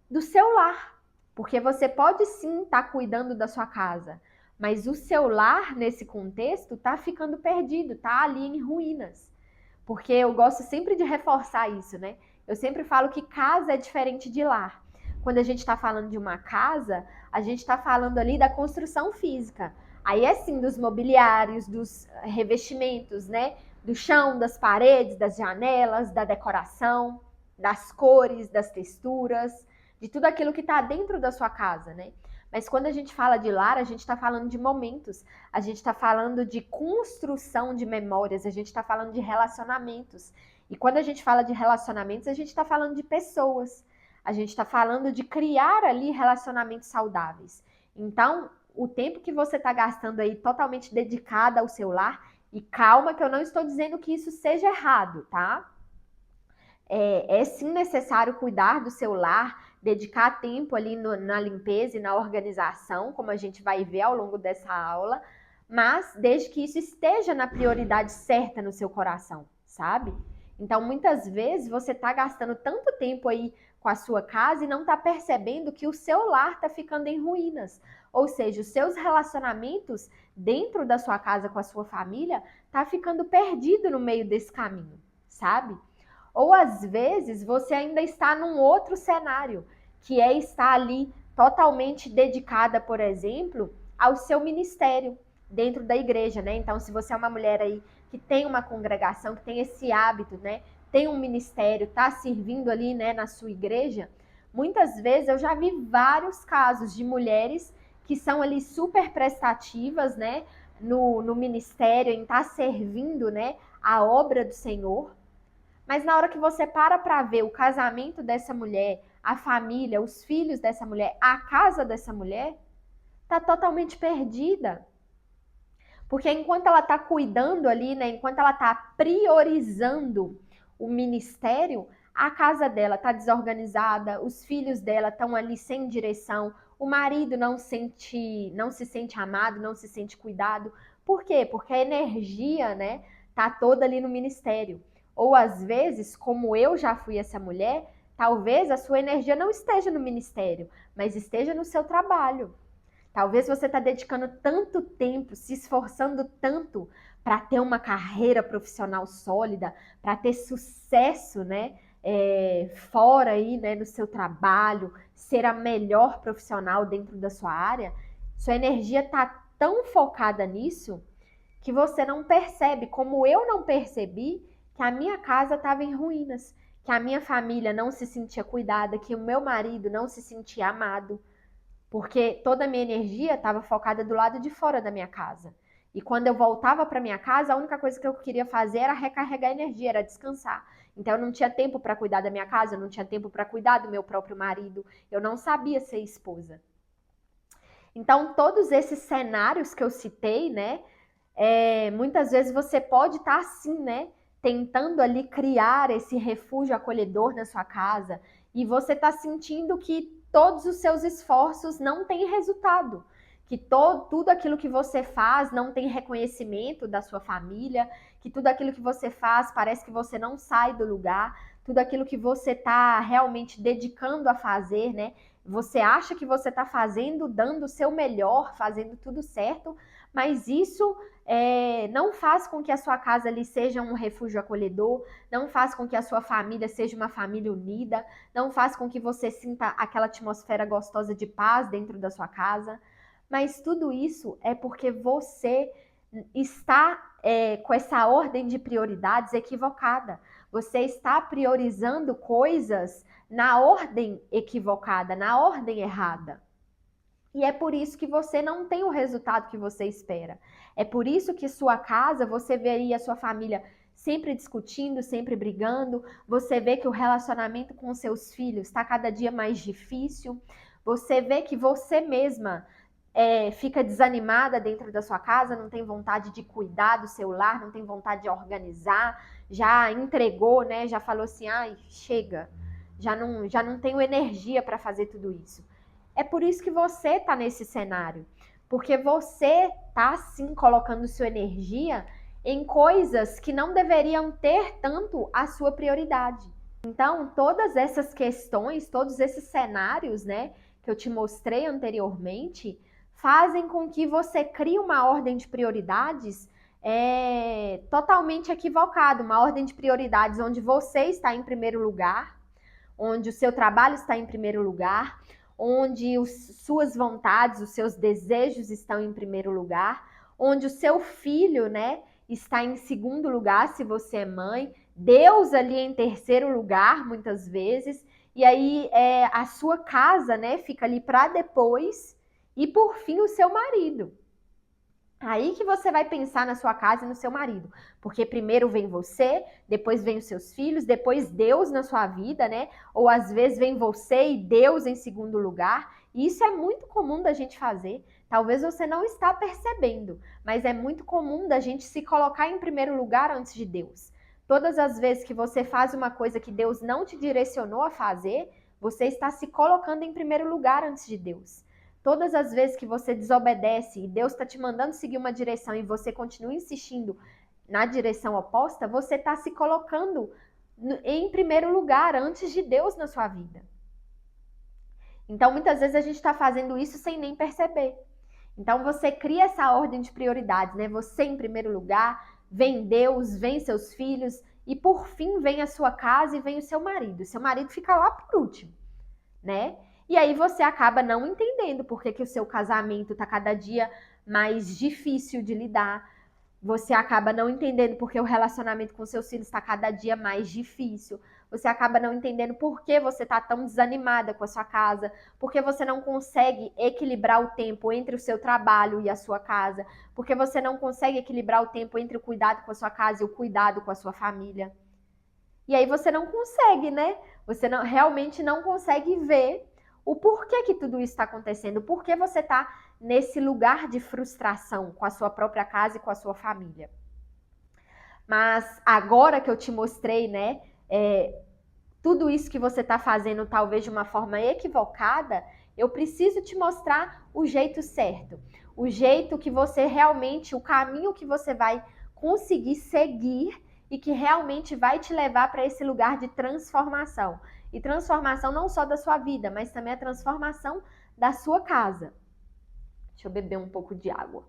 do seu lar. Porque você pode sim estar cuidando da sua casa, mas o seu lar, nesse contexto, tá ficando perdido, tá ali em ruínas. Porque eu gosto sempre de reforçar isso, né? Eu sempre falo que casa é diferente de lar. Quando a gente está falando de uma casa, a gente está falando ali da construção física. Aí é sim dos mobiliários, dos revestimentos, né? Do chão, das paredes, das janelas, da decoração, das cores, das texturas, de tudo aquilo que está dentro da sua casa, né? Mas quando a gente fala de lar, a gente está falando de momentos, a gente está falando de construção de memórias, a gente está falando de relacionamentos. E quando a gente fala de relacionamentos, a gente está falando de pessoas, a gente está falando de criar ali relacionamentos saudáveis. Então, o tempo que você está gastando aí totalmente dedicado ao seu lar, e calma que eu não estou dizendo que isso seja errado, tá? É sim necessário cuidar do seu lar, dedicar tempo ali na limpeza e na organização, como a gente vai ver ao longo dessa aula, mas desde que isso esteja na prioridade certa no seu coração, sabe? Então, muitas vezes, você está gastando tanto tempo aí com a sua casa e não está percebendo que o seu lar está ficando em ruínas. Ou seja, os seus relacionamentos dentro da sua casa com a sua família tá ficando perdido no meio desse caminho, sabe? Ou às vezes você ainda está num outro cenário, que é estar ali totalmente dedicada, por exemplo, ao seu ministério dentro da igreja, né? Então, se você é uma mulher aí que tem uma congregação, que tem esse hábito, né? Tem um ministério, tá servindo ali, né, na sua igreja, muitas vezes eu já vi vários casos de mulheres que são ali super prestativas, né, no ministério, em estar servindo, né, a obra do Senhor. Mas na hora que você para ver o casamento dessa mulher, a família, os filhos dessa mulher, a casa dessa mulher, tá totalmente perdida. Porque enquanto ela tá cuidando ali, né, enquanto ela tá priorizando o ministério, a casa dela tá desorganizada, os filhos dela estão ali sem direção, o marido não se sente amado, não se sente cuidado. Por quê? Porque a energia, né, tá toda ali no ministério. Ou às vezes, como eu já fui essa mulher, talvez a sua energia não esteja no ministério, mas esteja no seu trabalho. Talvez você está dedicando tanto tempo, se esforçando tanto para ter uma carreira profissional sólida, para ter sucesso, né? Fora aí, né, no seu trabalho, ser a melhor profissional dentro da sua área, sua energia está tão focada nisso que você não percebe, como eu não percebi, que a minha casa estava em ruínas, que a minha família não se sentia cuidada, que o meu marido não se sentia amado, porque toda a minha energia estava focada do lado de fora da minha casa. E quando eu voltava para minha casa, a única coisa que eu queria fazer era recarregar energia, era descansar. Então eu não tinha tempo para cuidar da minha casa, eu não tinha tempo para cuidar do meu próprio marido, eu não sabia ser esposa. Então todos esses cenários que eu citei, né, muitas vezes você pode estar assim, né, tentando ali criar esse refúgio acolhedor na sua casa e você está sentindo que todos os seus esforços não têm resultado, que tudo aquilo que você faz não tem reconhecimento da sua família, que tudo aquilo que você faz parece que você não sai do lugar, tudo aquilo que você está realmente dedicando a fazer, né? Você acha que você está fazendo, dando o seu melhor, fazendo tudo certo, mas isso não faz com que a sua casa ali seja um refúgio acolhedor, não faz com que a sua família seja uma família unida, não faz com que você sinta aquela atmosfera gostosa de paz dentro da sua casa. Mas tudo isso é porque você está com essa ordem de prioridades equivocada. Você está priorizando coisas na ordem equivocada, na ordem errada. E é por isso que você não tem o resultado que você espera. É por isso que sua casa, você vê aí a sua família sempre discutindo, sempre brigando. Você vê que o relacionamento com seus filhos está cada dia mais difícil. Você vê que você mesma fica desanimada dentro da sua casa, não tem vontade de cuidar do seu lar, não tem vontade de organizar, já entregou, né? Já falou assim, ai, chega, já não tenho energia para fazer tudo isso. É por isso que você está nesse cenário, porque você está sim colocando sua energia em coisas que não deveriam ter tanto a sua prioridade. Então, todas essas questões, todos esses cenários, né, que eu te mostrei anteriormente, fazem com que você crie uma ordem de prioridades totalmente equivocada, uma ordem de prioridades onde você está em primeiro lugar, onde o seu trabalho está em primeiro lugar, onde suas vontades, os seus desejos estão em primeiro lugar, onde o seu filho, né, está em segundo lugar, se você é mãe, Deus ali em terceiro lugar, muitas vezes, e aí a sua casa, né, fica ali para depois, e por fim o seu marido. Aí que você vai pensar na sua casa e no seu marido, porque primeiro vem você, depois vem os seus filhos, depois Deus na sua vida, né? Ou às vezes vem você e Deus em segundo lugar. E isso é muito comum da gente fazer. Talvez você não está percebendo, mas é muito comum da gente se colocar em primeiro lugar antes de Deus. Todas as vezes que você faz uma coisa que Deus não te direcionou a fazer, você está se colocando em primeiro lugar antes de Deus. Todas as vezes que você desobedece e Deus está te mandando seguir uma direção e você continua insistindo na direção oposta, você está se colocando em primeiro lugar, antes de Deus na sua vida. Então, muitas vezes a gente está fazendo isso sem nem perceber. Então, você cria essa ordem de prioridades, né? Você em primeiro lugar, vem Deus, vem seus filhos, e por fim vem a sua casa e vem o seu marido. Seu marido fica lá por último, né? E aí você acaba não entendendo por que o seu casamento está cada dia mais difícil de lidar. Você acaba não entendendo porque o relacionamento com seus filhos está cada dia mais difícil. Você acaba não entendendo por que você está tão desanimada com a sua casa, porque você não consegue equilibrar o tempo entre o seu trabalho e a sua casa, porque você não consegue equilibrar o tempo entre o cuidado com a sua casa e o cuidado com a sua família. E aí você não consegue, né? Você realmente não consegue ver o porquê que tudo isso está acontecendo, por que você está nesse lugar de frustração com a sua própria casa e com a sua família. Mas agora que eu te mostrei, né, tudo isso que você está fazendo talvez de uma forma equivocada, eu preciso te mostrar o jeito certo, o jeito que você realmente, o caminho que você vai conseguir seguir e que realmente vai te levar para esse lugar de transformação. E transformação não só da sua vida, mas também a transformação da sua casa. Deixa eu beber um pouco de água.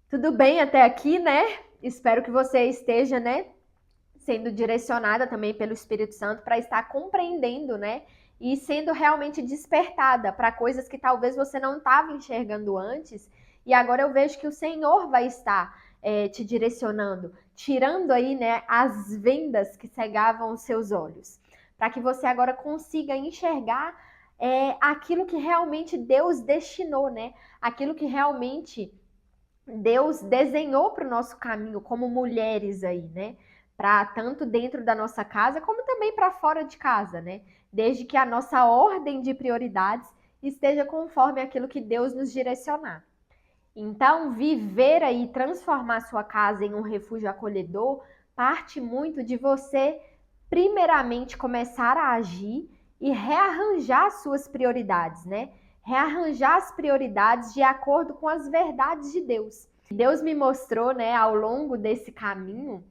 Tudo bem até aqui, né? Espero que você esteja, né, sendo direcionada também pelo Espírito Santo para estar compreendendo, né, e sendo realmente despertada para coisas que talvez você não estava enxergando antes. E agora eu vejo que o Senhor vai estar te direcionando, tirando aí, né, as vendas que cegavam os seus olhos, para que você agora consiga enxergar aquilo que realmente Deus destinou, né? Aquilo que realmente Deus desenhou para o nosso caminho como mulheres aí, né? Para tanto dentro da nossa casa como também para fora de casa, né? Desde que a nossa ordem de prioridades esteja conforme aquilo que Deus nos direcionar. Então, viver aí, transformar sua casa em um refúgio acolhedor, parte muito de você, primeiramente, começar a agir e rearranjar suas prioridades, né? Rearranjar as prioridades de acordo com as verdades de Deus. Deus me mostrou, né, ao longo desse caminho,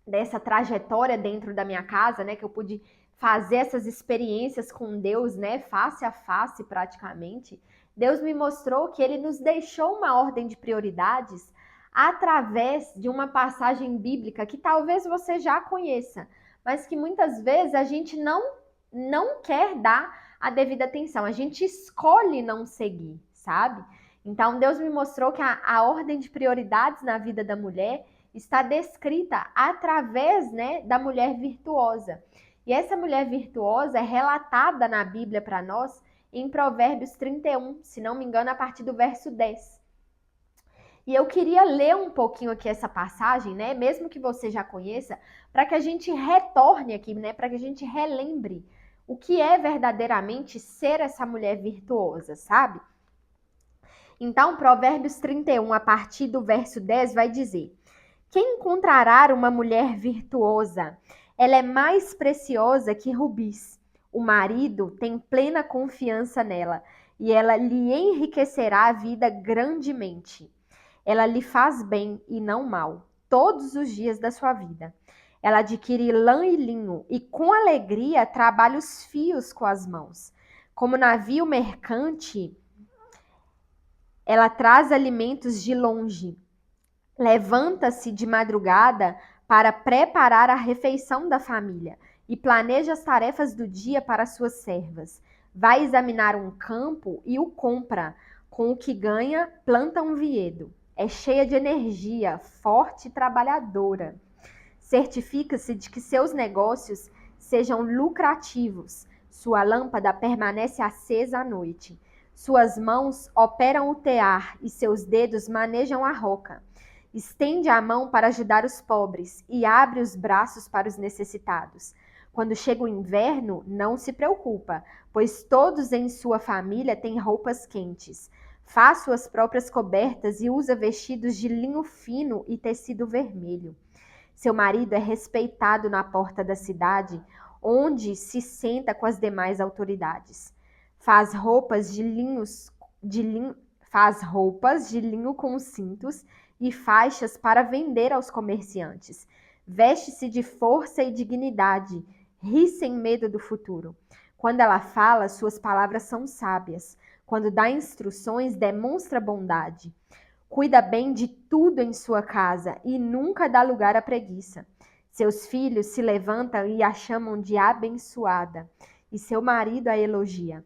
dessa trajetória dentro da minha casa, né, que eu pude fazer essas experiências com Deus, né, face a face praticamente. Deus me mostrou que Ele nos deixou uma ordem de prioridades através de uma passagem bíblica que talvez você já conheça, mas que muitas vezes a gente não quer dar a devida atenção, a gente escolhe não seguir, sabe? Então Deus me mostrou que a ordem de prioridades na vida da mulher está descrita através, né, da mulher virtuosa. E essa mulher virtuosa é relatada na Bíblia para nós em Provérbios 31, se não me engano, a partir do verso 10. E eu queria ler um pouquinho aqui essa passagem, né, mesmo que você já conheça, para que a gente retorne aqui, né, para que a gente relembre o que é verdadeiramente ser essa mulher virtuosa, sabe? Então, Provérbios 31, a partir do verso 10, vai dizer: quem encontrará uma mulher virtuosa? Ela é mais preciosa que rubis. O marido tem plena confiança nela e ela lhe enriquecerá a vida grandemente. Ela lhe faz bem e não mal, todos os dias da sua vida. Ela adquire lã e linho e com alegria trabalha os fios com as mãos. Como navio mercante, ela traz alimentos de longe. Levanta-se de madrugada para preparar a refeição da família e planeja as tarefas do dia para suas servas. Vai examinar um campo e o compra. Com o que ganha, planta um vinhedo. É cheia de energia, forte e trabalhadora. Certifica-se de que seus negócios sejam lucrativos. Sua lâmpada permanece acesa à noite. Suas mãos operam o tear e seus dedos manejam a roca. Estende a mão para ajudar os pobres e abre os braços para os necessitados. Quando chega o inverno, não se preocupa, pois todos em sua família têm roupas quentes. Faz suas próprias cobertas e usa vestidos de linho fino e tecido vermelho. Seu marido é respeitado na porta da cidade, onde se senta com as demais autoridades. Faz roupas de linho com cintos e faixas para vender aos comerciantes. Veste-se de força e dignidade, ri sem medo do futuro. Quando ela fala, suas palavras são sábias. Quando dá instruções, demonstra bondade. Cuida bem de tudo em sua casa e nunca dá lugar à preguiça. Seus filhos se levantam e a chamam de abençoada, e seu marido a elogia.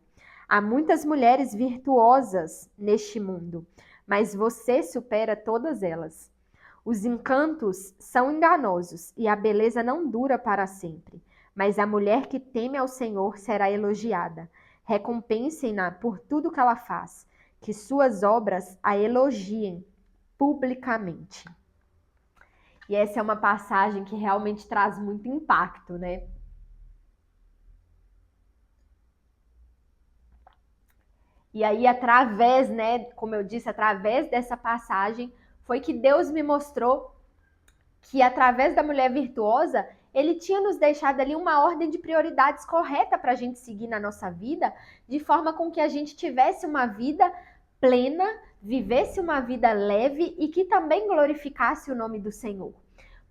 Há muitas mulheres virtuosas neste mundo, mas você supera todas elas. Os encantos são enganosos e a beleza não dura para sempre, mas a mulher que teme ao Senhor será elogiada. Recompensem-na por tudo que ela faz, que suas obras a elogiem publicamente. E essa é uma passagem que realmente traz muito impacto, né? E aí, através, né, como eu disse, através dessa passagem, foi que Deus me mostrou que através da mulher virtuosa, ele tinha nos deixado ali uma ordem de prioridades correta para a gente seguir na nossa vida, de forma com que a gente tivesse uma vida plena, vivesse uma vida leve e que também glorificasse o nome do Senhor.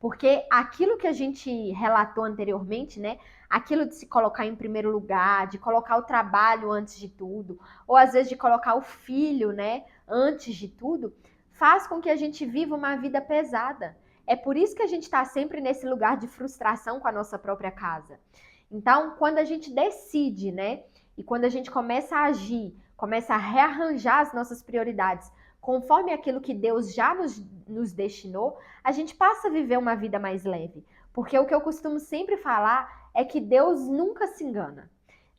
Porque aquilo que a gente relatou anteriormente, né? Aquilo de se colocar em primeiro lugar, de colocar o trabalho antes de tudo, ou às vezes de colocar o filho, né, antes de tudo, faz com que a gente viva uma vida pesada. É por isso que a gente está sempre nesse lugar de frustração com a nossa própria casa. Então, quando a gente decide, né, e quando a gente começa a agir, começa a rearranjar as nossas prioridades, conforme aquilo que Deus já nos destinou, a gente passa a viver uma vida mais leve. Porque o que eu costumo sempre falar é que Deus nunca se engana.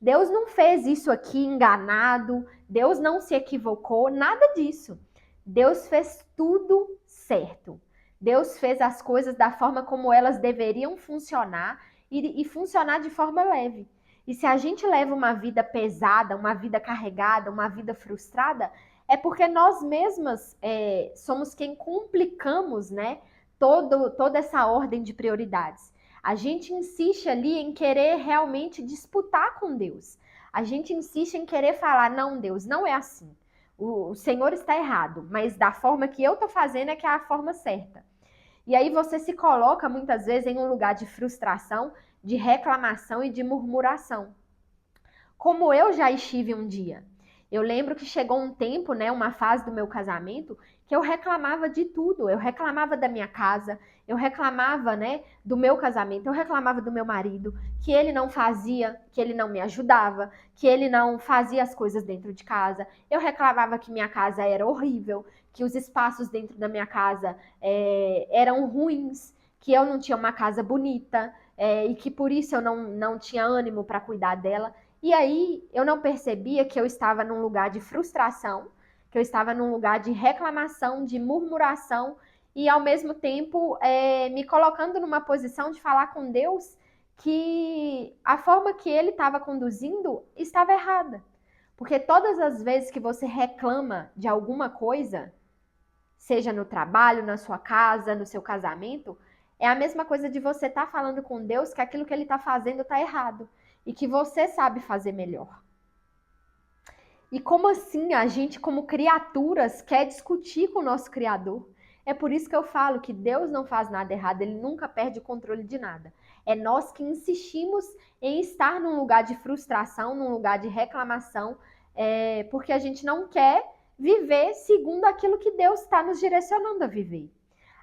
Deus não fez isso aqui enganado, Deus não se equivocou, nada disso. Deus fez tudo certo. Deus fez as coisas da forma como elas deveriam funcionar e funcionar de forma leve. E se a gente leva uma vida pesada, uma vida carregada, uma vida frustrada, é porque nós mesmas somos quem complicamos, né, toda essa ordem de prioridades. A gente insiste ali em querer realmente disputar com Deus. A gente insiste em querer falar, não, Deus, não é assim. O Senhor está errado, mas da forma que eu estou fazendo é que é a forma certa. E aí você se coloca muitas vezes em um lugar de frustração, de reclamação e de murmuração. Como eu já estive um dia. Eu lembro que chegou um tempo, né, uma fase do meu casamento, que eu reclamava de tudo. Eu reclamava da minha casa, eu reclamava, né, do meu casamento, eu reclamava do meu marido, que ele não fazia, que ele não me ajudava, que ele não fazia as coisas dentro de casa. Eu reclamava que minha casa era horrível, que os espaços dentro da minha casa eram ruins, que eu não tinha uma casa bonita e que por isso eu não tinha ânimo para cuidar dela. E aí eu não percebia que eu estava num lugar de frustração, que eu estava num lugar de reclamação, de murmuração e ao mesmo tempo me colocando numa posição de falar com Deus que a forma que ele estava conduzindo estava errada. Porque todas as vezes que você reclama de alguma coisa, seja no trabalho, na sua casa, no seu casamento, é a mesma coisa de você estar falando com Deus que aquilo que ele está fazendo está errado e que você sabe fazer melhor. E como assim a gente, como criaturas, quer discutir com o nosso Criador? É por isso que eu falo que Deus não faz nada errado, ele nunca perde o controle de nada. É nós que insistimos em estar num lugar de frustração, num lugar de reclamação, porque a gente não quer viver segundo aquilo que Deus está nos direcionando a viver.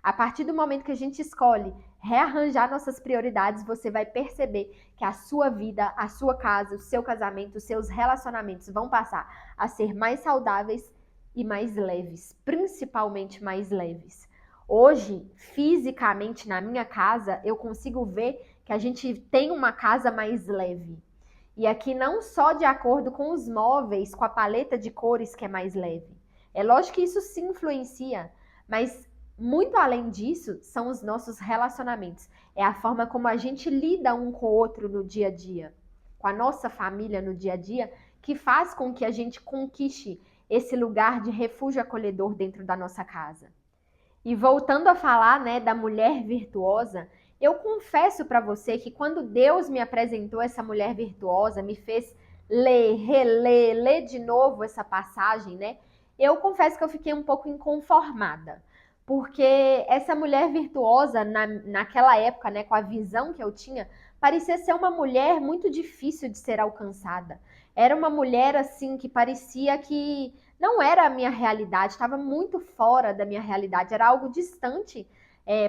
A partir do momento que a gente escolhe rearranjar nossas prioridades, você vai perceber que a sua vida, a sua casa, o seu casamento, os seus relacionamentos vão passar a ser mais saudáveis e mais leves, principalmente mais leves. Hoje, fisicamente na minha casa, eu consigo ver que a gente tem uma casa mais leve. E aqui não só de acordo com os móveis, com a paleta de cores que é mais leve. É lógico que isso se influencia, mas muito além disso, são os nossos relacionamentos. É a forma como a gente lida um com o outro no dia a dia, com a nossa família no dia a dia, que faz com que a gente conquiste esse lugar de refúgio acolhedor dentro da nossa casa. E voltando a falar, né, da mulher virtuosa, eu confesso para você que quando Deus me apresentou essa mulher virtuosa, me fez ler, reler, ler de novo essa passagem, né? Eu confesso que eu fiquei um pouco inconformada, porque essa mulher virtuosa, naquela época, né, com a visão que eu tinha, parecia ser uma mulher muito difícil de ser alcançada. Era uma mulher, assim, que parecia que não era a minha realidade, estava muito fora da minha realidade, era algo distante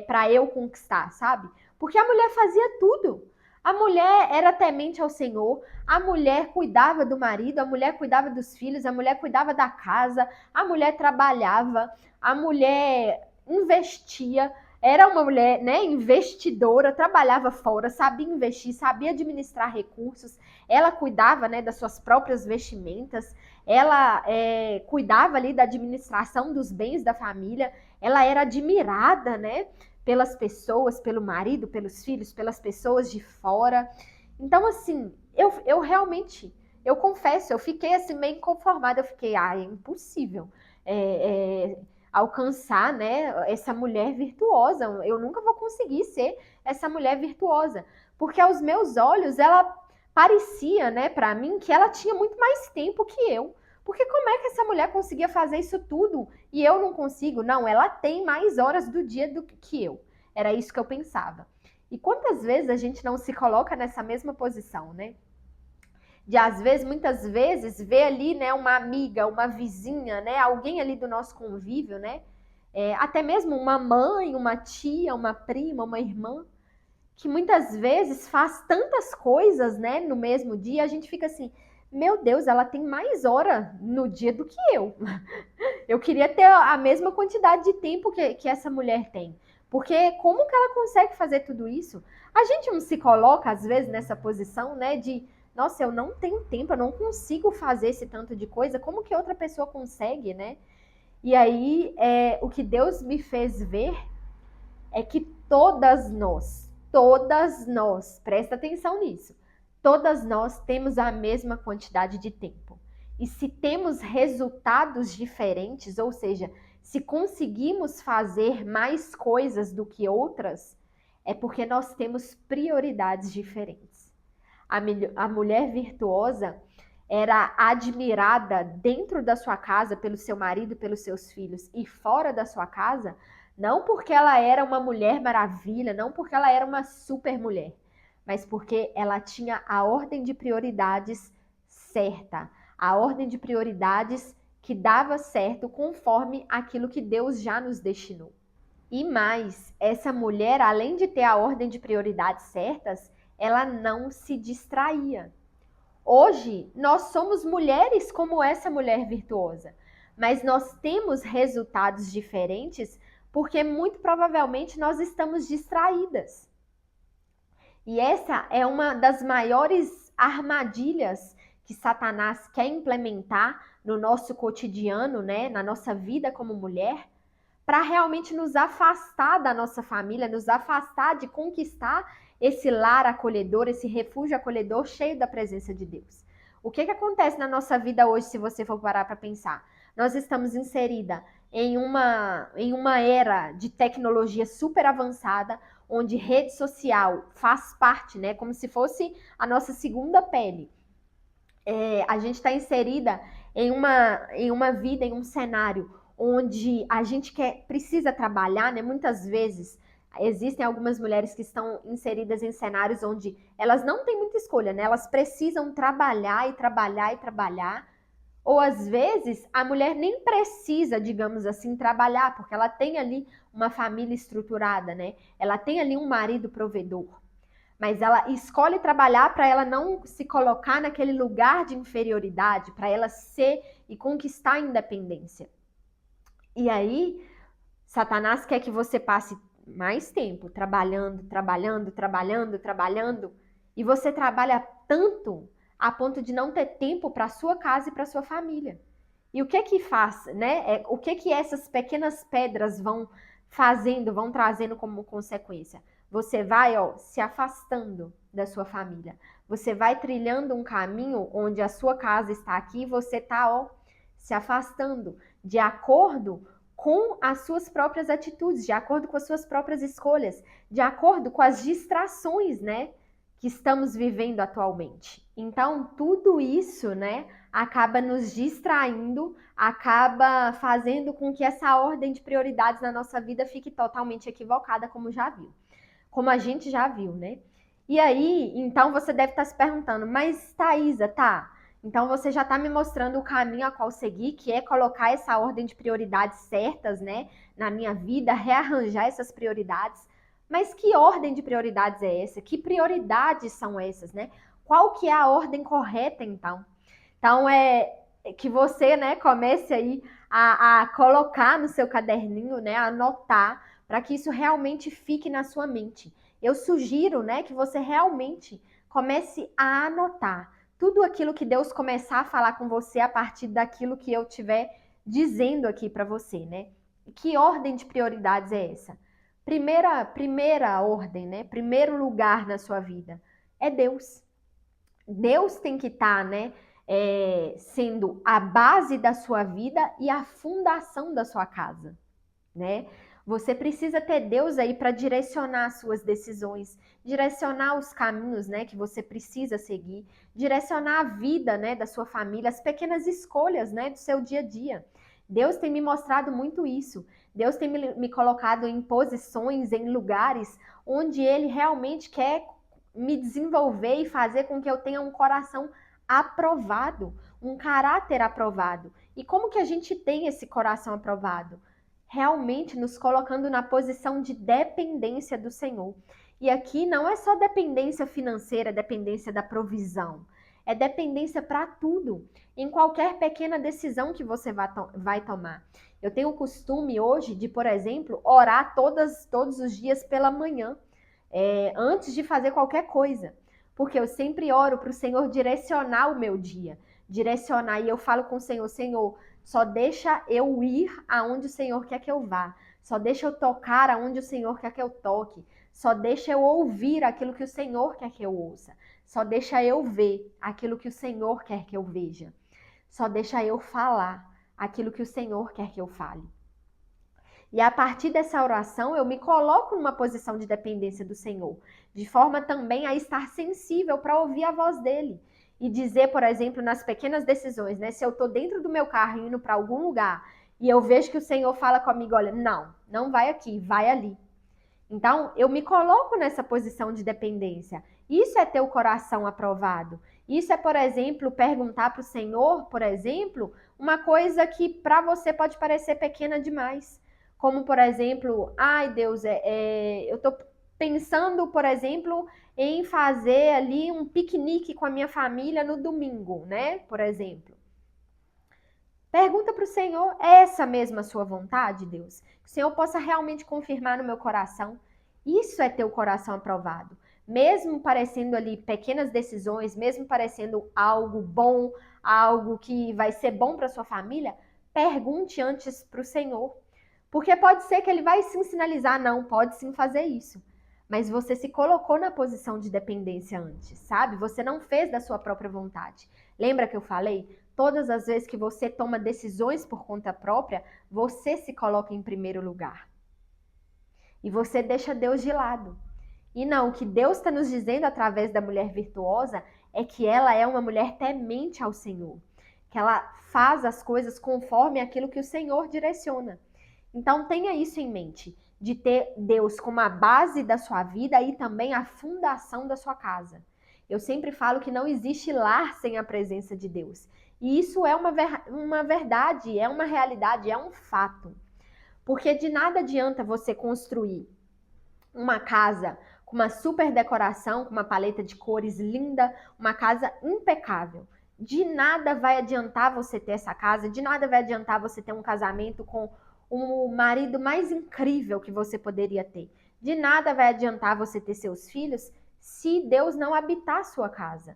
para eu conquistar, sabe? Porque a mulher fazia tudo. A mulher era temente ao Senhor, a mulher cuidava do marido, a mulher cuidava dos filhos, a mulher cuidava da casa, a mulher trabalhava, a mulher investia, era uma mulher, né, investidora, trabalhava fora, sabia investir, sabia administrar recursos, ela cuidava, né, das suas próprias vestimentas, ela cuidava ali da administração dos bens da família, ela era admirada, né, pelas pessoas, pelo marido, pelos filhos, pelas pessoas de fora. Então, assim, eu realmente, eu confesso, eu fiquei assim meio inconformada, eu fiquei, é impossível alcançar, né, essa mulher virtuosa, eu nunca vou conseguir ser essa mulher virtuosa, porque aos meus olhos ela parecia, né, para mim, que ela tinha muito mais tempo que eu. Porque como é que essa mulher conseguia fazer isso tudo e eu não consigo? Não, ela tem mais horas do dia do que eu. Era isso que eu pensava. E quantas vezes a gente não se coloca nessa mesma posição, né? De às vezes, muitas vezes, ver ali, né, uma amiga, uma vizinha, né, alguém ali do nosso convívio, né? Até mesmo uma mãe, uma tia, uma prima, uma irmã, que muitas vezes faz tantas coisas, né, no mesmo dia, a gente fica assim, meu Deus, ela tem mais hora no dia do que eu. Eu queria ter a mesma quantidade de tempo que essa mulher tem. Porque como que ela consegue fazer tudo isso? A gente não se coloca, às vezes, nessa posição, né, de, nossa, eu não tenho tempo, eu não consigo fazer esse tanto de coisa, como que outra pessoa consegue, né? E aí, o que Deus me fez ver é que todas nós, presta atenção nisso, todas nós temos a mesma quantidade de tempo. E se temos resultados diferentes, ou seja, se conseguimos fazer mais coisas do que outras, é porque nós temos prioridades diferentes. A mulher virtuosa era admirada dentro da sua casa pelo seu marido, pelos seus filhos, e fora da sua casa, não porque ela era uma mulher maravilha, não porque ela era uma super mulher, mas porque ela tinha a ordem de prioridades certa, a ordem de prioridades que dava certo conforme aquilo que Deus já nos destinou. E mais, essa mulher, além de ter a ordem de prioridades certas, ela não se distraía. Hoje, nós somos mulheres como essa mulher virtuosa, mas nós temos resultados diferentes porque muito provavelmente nós estamos distraídas. E essa é uma das maiores armadilhas que Satanás quer implementar no nosso cotidiano, né, na nossa vida como mulher, para realmente nos afastar da nossa família, nos afastar de conquistar esse lar acolhedor, esse refúgio acolhedor cheio da presença de Deus. O que acontece na nossa vida hoje, se você for parar para pensar? Nós estamos inserida em uma era de tecnologia super avançada, onde rede social faz parte, né, como se fosse a nossa segunda pele. A gente está inserida em uma vida, em um cenário onde a gente precisa trabalhar, né? Muitas vezes existem algumas mulheres que estão inseridas em cenários onde elas não têm muita escolha, né? Elas precisam trabalhar e trabalhar e trabalhar. Ou às vezes a mulher nem precisa, digamos assim, trabalhar, porque ela tem ali uma família estruturada, né? Ela tem ali um marido provedor. Mas ela escolhe trabalhar para ela não se colocar naquele lugar de inferioridade, para ela ser e conquistar a independência. E aí, Satanás quer que você passe mais tempo trabalhando, trabalhando, trabalhando, trabalhando, e você trabalha tanto a ponto de não ter tempo para sua casa e para sua família. E o que faz, né? O que essas pequenas pedras vão fazendo, vão trazendo como consequência? Você vai, se afastando da sua família. Você vai trilhando um caminho onde a sua casa está aqui e você está, se afastando de acordo com as suas próprias atitudes, de acordo com as suas próprias escolhas, de acordo com as distrações, né, que estamos vivendo atualmente. Então, tudo isso, né, acaba nos distraindo, acaba fazendo com que essa ordem de prioridades na nossa vida fique totalmente equivocada, como a gente já viu, né? E aí, então você deve estar se perguntando, mas Thaisa, tá? Então você já está me mostrando o caminho a qual seguir, que é colocar essa ordem de prioridades certas, né, na minha vida, rearranjar essas prioridades. Mas que ordem de prioridades é essa? Que prioridades são essas, né? Qual que é a ordem correta, então? Então, é que você, né, comece aí a colocar no seu caderninho, né, a anotar, para que isso realmente fique na sua mente. Eu sugiro, né, que você realmente comece a anotar tudo aquilo que Deus começar a falar com você a partir daquilo que eu estiver dizendo aqui para você, né? Que ordem de prioridades é essa? Primeira ordem, né? Primeiro lugar na sua vida é Deus. Deus tem que estar, né, sendo a base da sua vida e a fundação da sua casa, né? Você precisa ter Deus aí para direcionar as suas decisões, direcionar os caminhos, né, que você precisa seguir, direcionar a vida, né, da sua família, as pequenas escolhas, né, do seu dia a dia. Deus tem me mostrado muito isso. Deus tem me colocado em posições, em lugares onde Ele realmente quer me desenvolver e fazer com que eu tenha um coração aprovado, um caráter aprovado. E como que a gente tem esse coração aprovado? Realmente nos colocando na posição de dependência do Senhor. E aqui não é só dependência financeira, dependência da provisão. É dependência para tudo, em qualquer pequena decisão que você vai tomar. Eu tenho o costume hoje de, por exemplo, orar todos os dias pela manhã, antes de fazer qualquer coisa. Porque eu sempre oro para o Senhor direcionar o meu dia. Direcionar, e eu falo com o Senhor, Senhor, só deixa eu ir aonde o Senhor quer que eu vá. Só deixa eu tocar aonde o Senhor quer que eu toque. Só deixa eu ouvir aquilo que o Senhor quer que eu ouça. Só deixa eu ver aquilo que o Senhor quer que eu veja. Só deixa eu falar aquilo que o Senhor quer que eu fale. E a partir dessa oração, eu me coloco numa posição de dependência do Senhor, de forma também a estar sensível para ouvir a voz dele. E dizer, por exemplo, nas pequenas decisões, né? Se eu estou dentro do meu carro indo para algum lugar e eu vejo que o Senhor fala comigo, olha, não vai aqui, vai ali. Então, eu me coloco nessa posição de dependência. Isso é ter o coração aprovado. Isso é, por exemplo, perguntar para o Senhor, por exemplo, uma coisa que para você pode parecer pequena demais. Como, por exemplo, ai Deus, eu estou pensando, por exemplo, em fazer ali um piquenique com a minha família no domingo, né? Por exemplo. Pergunta para o Senhor, é essa mesma a sua vontade, Deus? Que o Senhor possa realmente confirmar no meu coração. Isso é ter o coração aprovado. Mesmo parecendo ali pequenas decisões, mesmo parecendo algo bom, algo que vai ser bom para sua família, pergunte antes para o Senhor. Porque pode ser que ele vai sim sinalizar, não, pode sim fazer isso. Mas você se colocou na posição de dependência antes, sabe? Você não fez da sua própria vontade. Lembra que eu falei? Todas as vezes que você toma decisões por conta própria, você se coloca em primeiro lugar. E você deixa Deus de lado. E não, o que Deus está nos dizendo através da mulher virtuosa é que ela é uma mulher temente ao Senhor. Que ela faz as coisas conforme aquilo que o Senhor direciona. Então tenha isso em mente, de ter Deus como a base da sua vida e também a fundação da sua casa. Eu sempre falo que não existe lar sem a presença de Deus. E isso é uma verdade, é uma realidade, é um fato. Porque de nada adianta você construir uma casa com uma super decoração, com uma paleta de cores linda, uma casa impecável. De nada vai adiantar você ter essa casa, de nada vai adiantar você ter um casamento com o marido mais incrível que você poderia ter. De nada vai adiantar você ter seus filhos se Deus não habitar a sua casa.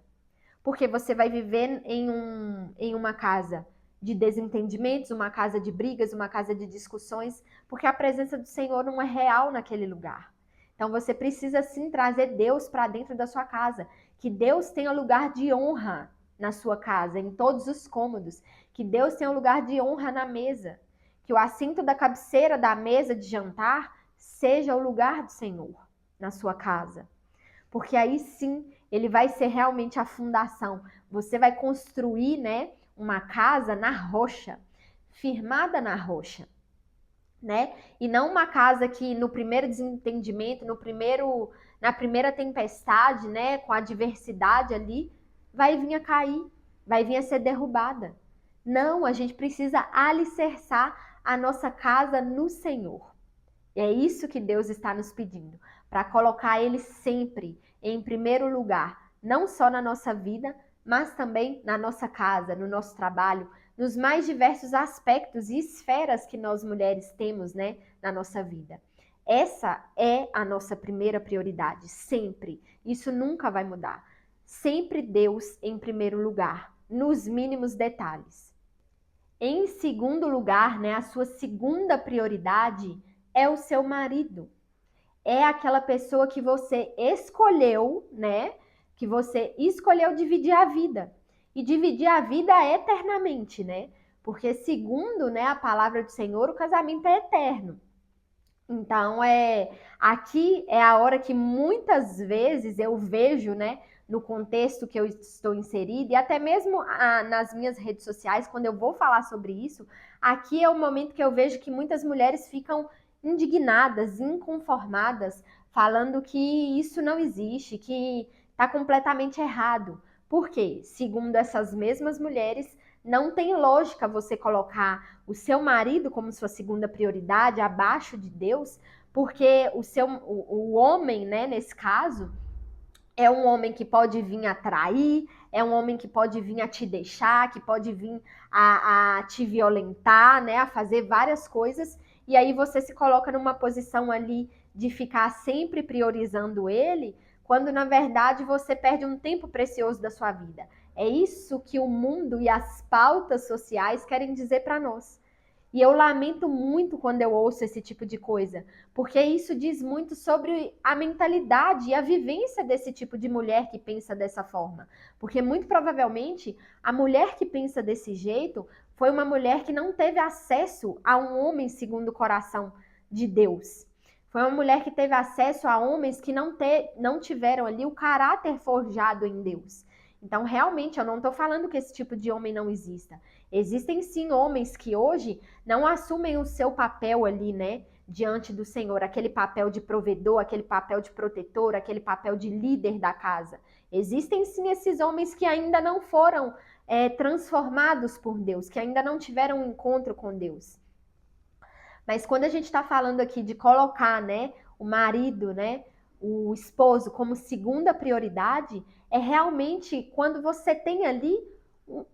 Porque você vai viver em uma casa de desentendimentos, uma casa de brigas, uma casa de discussões, porque a presença do Senhor não é real naquele lugar. Então você precisa sim trazer Deus para dentro da sua casa, que Deus tenha lugar de honra na sua casa, em todos os cômodos, que Deus tenha lugar de honra na mesa, que o assento da cabeceira da mesa de jantar seja o lugar do Senhor na sua casa. porque aí sim ele vai ser realmente a fundação. Você vai construir, né, uma casa na rocha, firmada na rocha, né? E não uma casa que no primeiro desentendimento, na primeira tempestade, né, com a adversidade ali, vai vir a cair, vai vir a ser derrubada. Não, a gente precisa alicerçar a nossa casa no Senhor. E é isso que Deus está nos pedindo, para colocar Ele sempre em primeiro lugar, não só na nossa vida, mas também na nossa casa, no nosso trabalho, nos mais diversos aspectos e esferas que nós mulheres temos, né, na nossa vida. Essa é a nossa primeira prioridade, sempre. Isso nunca vai mudar. Sempre Deus em primeiro lugar, nos mínimos detalhes. Em segundo lugar, né, a sua segunda prioridade é o seu marido. É aquela pessoa que você escolheu, né? Que você escolheu dividir a vida. E dividir a vida eternamente, né? Porque segundo, né, a palavra do Senhor, o casamento é eterno. Então, aqui é a hora que muitas vezes eu vejo, né, no contexto que eu estou inserida, e até mesmo nas minhas redes sociais, quando eu vou falar sobre isso, aqui é o momento que eu vejo que muitas mulheres ficam indignadas, inconformadas, falando que isso não existe, que está completamente errado. Por quê? Segundo essas mesmas mulheres, não tem lógica você colocar o seu marido como sua segunda prioridade abaixo de Deus, porque o homem, né, nesse caso, é um homem que pode vir a trair, é um homem que pode vir a te deixar, que pode vir a te violentar, né, a fazer várias coisas, e aí você se coloca numa posição ali de ficar sempre priorizando ele, quando na verdade você perde um tempo precioso da sua vida. É isso que o mundo e as pautas sociais querem dizer para nós. E eu lamento muito quando eu ouço esse tipo de coisa, porque isso diz muito sobre a mentalidade e a vivência desse tipo de mulher que pensa dessa forma. Porque muito provavelmente a mulher que pensa desse jeito foi uma mulher que não teve acesso a um homem segundo o coração de Deus. Foi uma mulher que teve acesso a homens que não tiveram ali o caráter forjado em Deus. Então, realmente, eu não estou falando que esse tipo de homem não exista. Existem sim homens que hoje não assumem o seu papel ali, né, diante do Senhor, aquele papel de provedor, aquele papel de protetor, aquele papel de líder da casa. Existem sim esses homens que ainda não foram transformados por Deus, que ainda não tiveram um encontro com Deus. Mas quando a gente está falando aqui de colocar, né, o marido, né, o esposo como segunda prioridade, é realmente quando você tem ali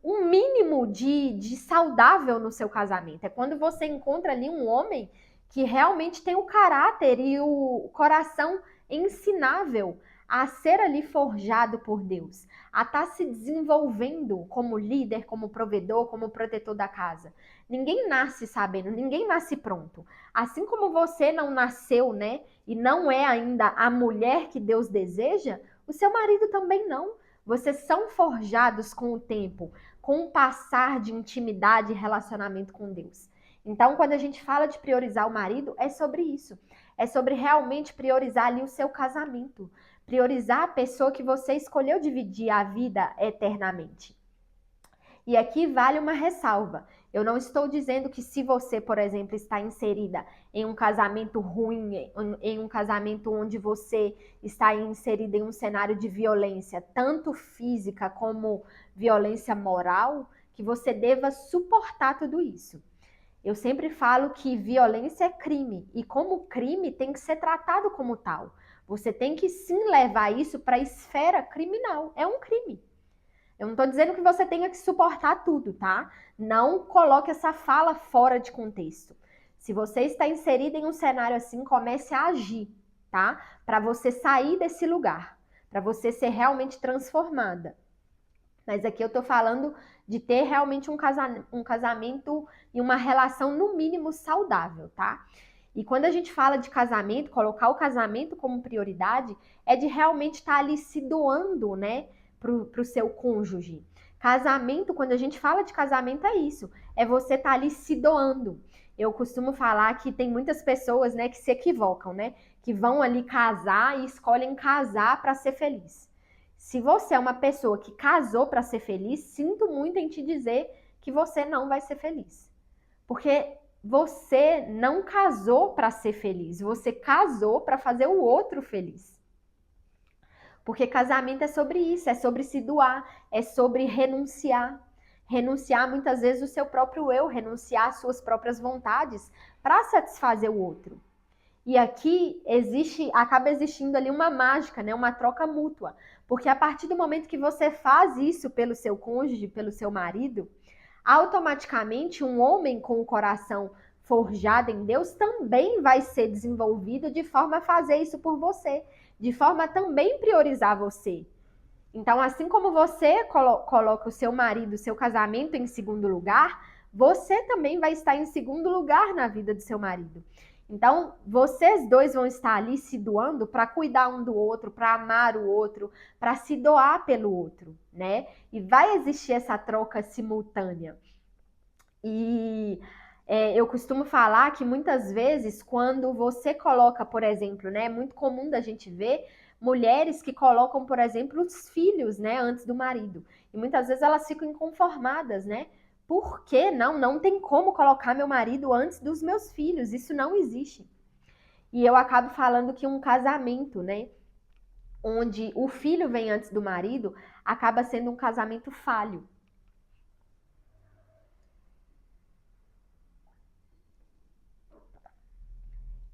um mínimo de saudável no seu casamento. É quando você encontra ali um homem que realmente tem o caráter e o coração ensinável a ser ali forjado por Deus, a estar se desenvolvendo como líder, como provedor, como protetor da casa. Ninguém nasce sabendo, ninguém nasce pronto. Assim como você não nasceu, né, e não é ainda a mulher que Deus deseja, o seu marido também não. Vocês são forjados com o tempo, com o passar de intimidade e relacionamento com Deus. Então, quando a gente fala de priorizar o marido, é sobre isso. É sobre realmente priorizar ali o seu casamento. Priorizar a pessoa que você escolheu dividir a vida eternamente. E aqui vale uma ressalva. Eu não estou dizendo que se você, por exemplo, está inserida em um casamento ruim, em um casamento onde você está inserida em um cenário de violência, tanto física como violência moral, que você deva suportar tudo isso. Eu sempre falo que violência é crime e como crime tem que ser tratado como tal. Você tem que sim levar isso para a esfera criminal. É um crime. Eu não estou dizendo que você tenha que suportar tudo, tá? Não coloque essa fala fora de contexto. Se você está inserida em um cenário assim, comece a agir, tá? Para você sair desse lugar, para você ser realmente transformada. Mas aqui eu estou falando de ter realmente um casamento e uma relação, no mínimo, saudável, tá? E quando a gente fala de casamento, colocar o casamento como prioridade, é de realmente estar ali se doando, né, para o seu cônjuge. Casamento, quando a gente fala de casamento, é isso. É você estar ali se doando. Eu costumo falar que tem muitas pessoas, né, que se equivocam, né? Que vão ali casar e escolhem casar para ser feliz. Se você é uma pessoa que casou para ser feliz, sinto muito em te dizer que você não vai ser feliz. Porque você não casou para ser feliz, você casou para fazer o outro feliz. Porque casamento é sobre isso, é sobre se doar, é sobre renunciar. Renunciar muitas vezes o seu próprio eu, renunciar às suas próprias vontades para satisfazer o outro. E aqui acaba existindo ali uma mágica, né? Uma troca mútua. Porque a partir do momento que você faz isso pelo seu cônjuge, pelo seu marido, automaticamente um homem com o coração forjado em Deus também vai ser desenvolvido de forma a fazer isso por você, de forma a também priorizar você. Então, assim como você coloca o seu marido, o seu casamento em segundo lugar, você também vai estar em segundo lugar na vida do seu marido. Então, vocês dois vão estar ali se doando para cuidar um do outro, para amar o outro, para se doar pelo outro, né? E vai existir essa troca simultânea. E eu costumo falar que muitas vezes, quando você coloca, por exemplo, né? É muito comum da gente ver mulheres que colocam, por exemplo, os filhos, né? Antes do marido. E muitas vezes elas ficam inconformadas, né? Por que não? Não tem como colocar meu marido antes dos meus filhos. Isso não existe. E eu acabo falando que um casamento, né? Onde o filho vem antes do marido, acaba sendo um casamento falho.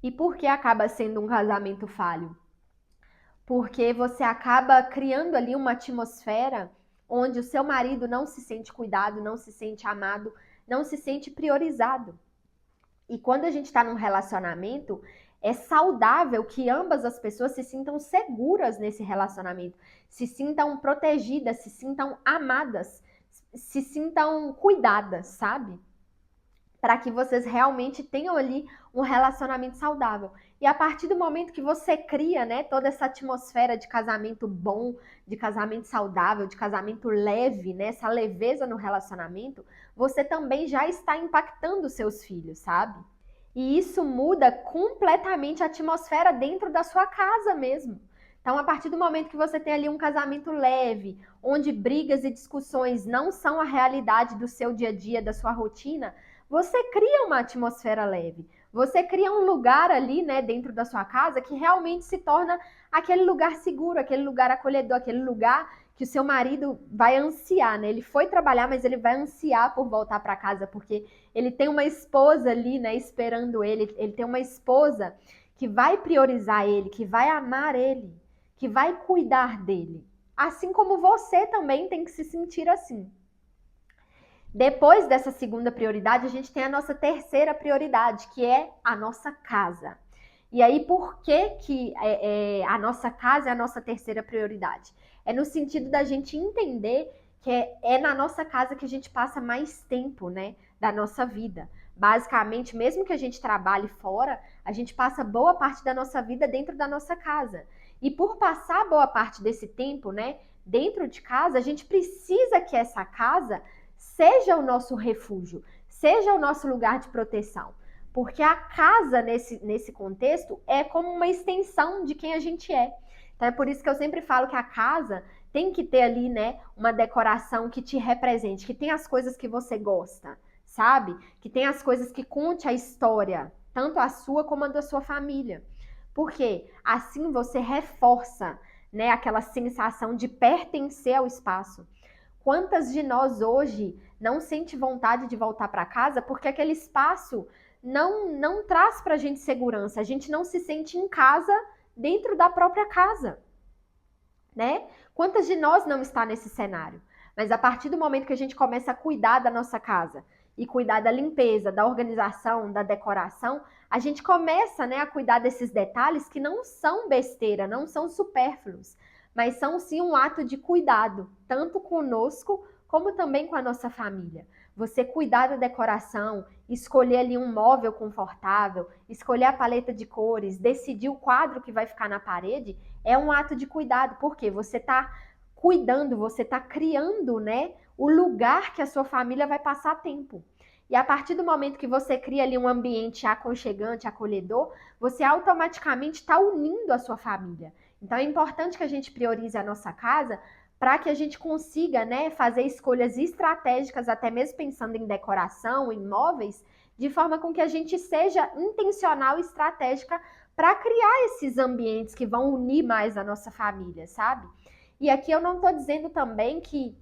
E por que acaba sendo um casamento falho? Porque você acaba criando ali uma atmosfera onde o seu marido não se sente cuidado, não se sente amado, não se sente priorizado. E quando a gente está num relacionamento, é saudável que ambas as pessoas se sintam seguras nesse relacionamento, se sintam protegidas, se sintam amadas, se sintam cuidadas, sabe? Para que vocês realmente tenham ali um relacionamento saudável. E a partir do momento que você cria, né, toda essa atmosfera de casamento bom, de casamento saudável, de casamento leve, né, essa leveza no relacionamento, você também já está impactando os seus filhos, sabe? E isso muda completamente a atmosfera dentro da sua casa mesmo. Então, a partir do momento que você tem ali um casamento leve, onde brigas e discussões não são a realidade do seu dia a dia, da sua rotina, você cria uma atmosfera leve. Você cria um lugar ali, né, dentro da sua casa que realmente se torna aquele lugar seguro, aquele lugar acolhedor, aquele lugar que o seu marido vai ansiar, né? Ele foi trabalhar, mas ele vai ansiar por voltar para casa, porque ele tem uma esposa ali, né, esperando ele. Ele tem uma esposa que vai priorizar ele, que vai amar ele, que vai cuidar dele. Assim como você também tem que se sentir assim. Depois dessa segunda prioridade, a gente tem a nossa terceira prioridade, que é a nossa casa. E aí, por que a nossa casa é a nossa terceira prioridade? É no sentido da gente entender que é na nossa casa que a gente passa mais tempo, né, da nossa vida. Basicamente, mesmo que a gente trabalhe fora, a gente passa boa parte da nossa vida dentro da nossa casa. E por passar boa parte desse tempo, né, dentro de casa, a gente precisa que essa casa seja o nosso refúgio, seja o nosso lugar de proteção. Porque a casa, nesse contexto, é como uma extensão de quem a gente é. Então é por isso que eu sempre falo que a casa tem que ter ali, né, uma decoração que te represente, que tem as coisas que você gosta, sabe? Que tem as coisas que conte a história, tanto a sua como a da sua família. Porque assim você reforça, né, aquela sensação de pertencer ao espaço. Quantas de nós hoje não sente vontade de voltar para casa porque aquele espaço não traz para a gente segurança, a gente não se sente em casa dentro da própria casa, né? Quantas de nós não está nesse cenário? Mas a partir do momento que a gente começa a cuidar da nossa casa e cuidar da limpeza, da organização, da decoração, a gente começa, né, a cuidar desses detalhes que não são besteira, não são supérfluos, mas são sim um ato de cuidado, tanto conosco como também com a nossa família. Você cuidar da decoração, escolher ali um móvel confortável, escolher a paleta de cores, decidir o quadro que vai ficar na parede, é um ato de cuidado, porque você está cuidando, você está criando, né, o lugar que a sua família vai passar tempo. E a partir do momento que você cria ali um ambiente aconchegante, acolhedor, você automaticamente está unindo a sua família. Então é importante que a gente priorize a nossa casa para que a gente consiga, né, fazer escolhas estratégicas, até mesmo pensando em decoração, em móveis, de forma com que a gente seja intencional e estratégica para criar esses ambientes que vão unir mais a nossa família, sabe? E aqui eu não estou dizendo também que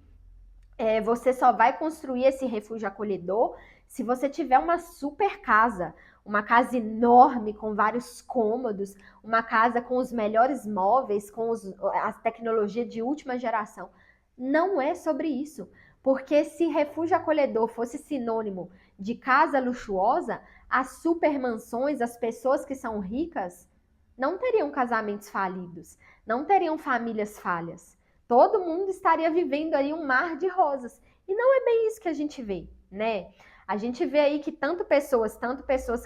você só vai construir esse refúgio acolhedor se você tiver uma super casa, uma casa enorme com vários cômodos, uma casa com os melhores móveis, com a tecnologia de última geração. Não é sobre isso, porque se refúgio acolhedor fosse sinônimo de casa luxuosa, as supermansões, as pessoas que são ricas, não teriam casamentos falidos, não teriam famílias falhas. Todo mundo estaria vivendo aí um mar de rosas. E não é bem isso que a gente vê, né? A gente vê aí que tanto pessoas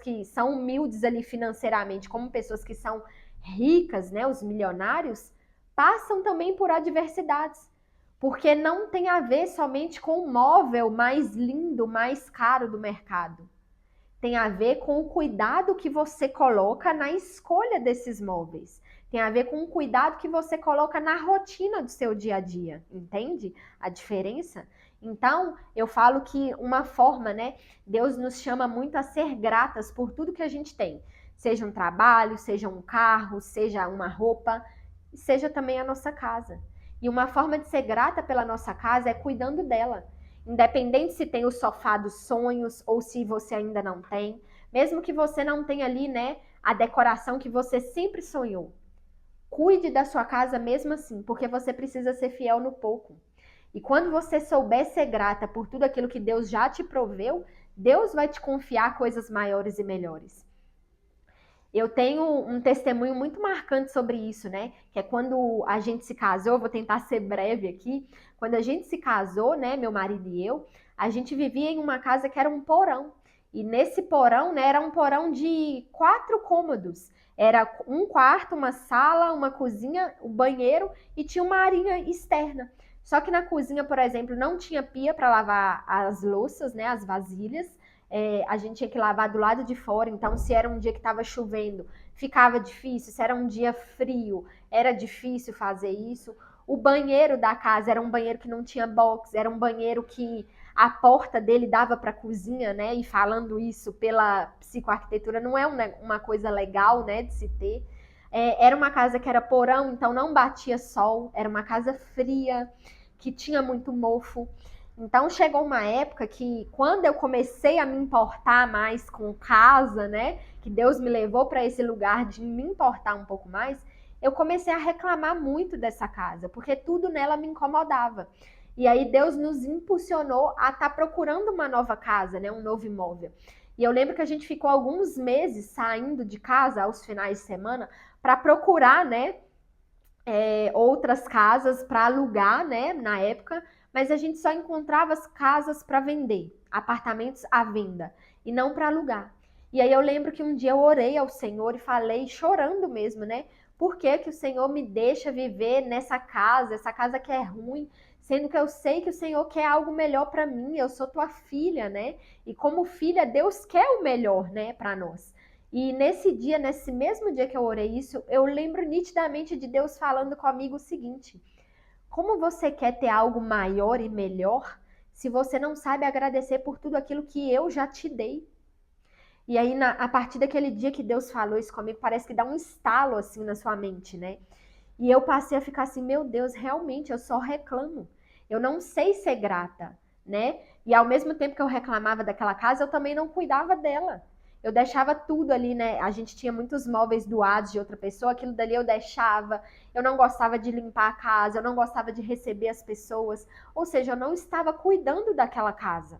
que são humildes ali financeiramente, como pessoas que são ricas, né, os milionários, passam também por adversidades. Porque não tem a ver somente com o móvel mais lindo, mais caro do mercado. Tem a ver com o cuidado que você coloca na escolha desses móveis. Tem a ver com o cuidado que você coloca na rotina do seu dia a dia, entende a diferença? Então, eu falo que uma forma, né? Deus nos chama muito a ser gratas por tudo que a gente tem. Seja um trabalho, seja um carro, seja uma roupa, seja também a nossa casa. E uma forma de ser grata pela nossa casa é cuidando dela. Independente se tem o sofá dos sonhos ou se você ainda não tem, mesmo que você não tenha ali, né, a decoração que você sempre sonhou. Cuide da sua casa mesmo assim, porque você precisa ser fiel no pouco. E quando você souber ser grata por tudo aquilo que Deus já te proveu, Deus vai te confiar coisas maiores e melhores. Eu tenho um testemunho muito marcante sobre isso, né? Que é quando a gente se casou, vou tentar ser breve aqui. Quando a gente se casou, né, meu marido e eu, a gente vivia em uma casa que era um porão. E nesse porão, né, era um porão de 4 cômodos. Era um quarto, uma sala, uma cozinha, um banheiro e tinha uma arinha externa. Só que na cozinha, por exemplo, não tinha pia para lavar as louças, né, as vasilhas. A gente tinha que lavar do lado de fora, então se era um dia que estava chovendo, ficava difícil, se era um dia frio, era difícil fazer isso. O banheiro da casa era um banheiro que não tinha box, era um banheiro que a porta dele dava para a cozinha, né? E falando isso pela psicoarquitetura, não é uma coisa legal, né, de se ter. Era uma casa que era porão, então não batia sol, era uma casa fria, que tinha muito mofo. Então chegou uma época que quando eu comecei a me importar mais com casa, né, que Deus me levou para esse lugar de me importar um pouco mais, eu comecei a reclamar muito dessa casa, porque tudo nela me incomodava. E aí Deus nos impulsionou a estar procurando uma nova casa, né, um novo imóvel. E eu lembro que a gente ficou alguns meses saindo de casa aos finais de semana para procurar, né, outras casas para alugar, né, na época, mas a gente só encontrava as casas para vender, apartamentos à venda, e não para alugar. E aí eu lembro que um dia eu orei ao Senhor e falei, chorando mesmo, né? Por que que o Senhor me deixa viver nessa casa, essa casa que é ruim, sendo que eu sei que o Senhor quer algo melhor para mim, eu sou tua filha, né? E como filha, Deus quer o melhor, né, para nós. E nesse dia, nesse mesmo dia que eu orei isso, eu lembro nitidamente de Deus falando comigo o seguinte: como você quer ter algo maior e melhor se você não sabe agradecer por tudo aquilo que eu já te dei? E aí, a partir daquele dia que Deus falou isso comigo, parece que dá um estalo assim na sua mente, né? E eu passei a ficar assim, meu Deus, realmente eu só reclamo. Eu não sei ser grata, né? E ao mesmo tempo que eu reclamava daquela casa, eu também não cuidava dela. Eu deixava tudo ali, né? A gente tinha muitos móveis doados de outra pessoa, aquilo dali eu deixava. Eu não gostava de limpar a casa, eu não gostava de receber as pessoas. Ou seja, eu não estava cuidando daquela casa.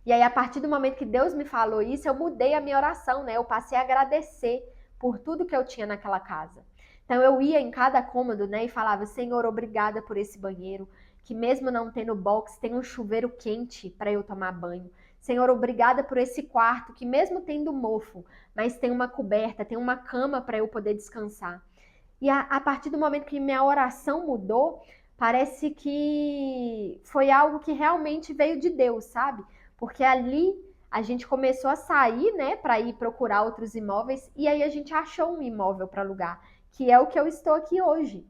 E aí, a partir do momento que Deus me falou isso, eu mudei a minha oração, né? Eu passei a agradecer por tudo que eu tinha naquela casa. Então, eu ia em cada cômodo, né? E falava, Senhor, obrigada por esse banheiro, que mesmo não tendo box, tem um chuveiro quente para eu tomar banho. Senhor, obrigada por esse quarto, que mesmo tendo mofo, mas tem uma coberta, tem uma cama para eu poder descansar. E a partir do momento que minha oração mudou, parece que foi algo que realmente veio de Deus, sabe? Porque ali a gente começou a sair, né, para ir procurar outros imóveis, e aí a gente achou um imóvel para alugar, que é o que eu estou aqui hoje.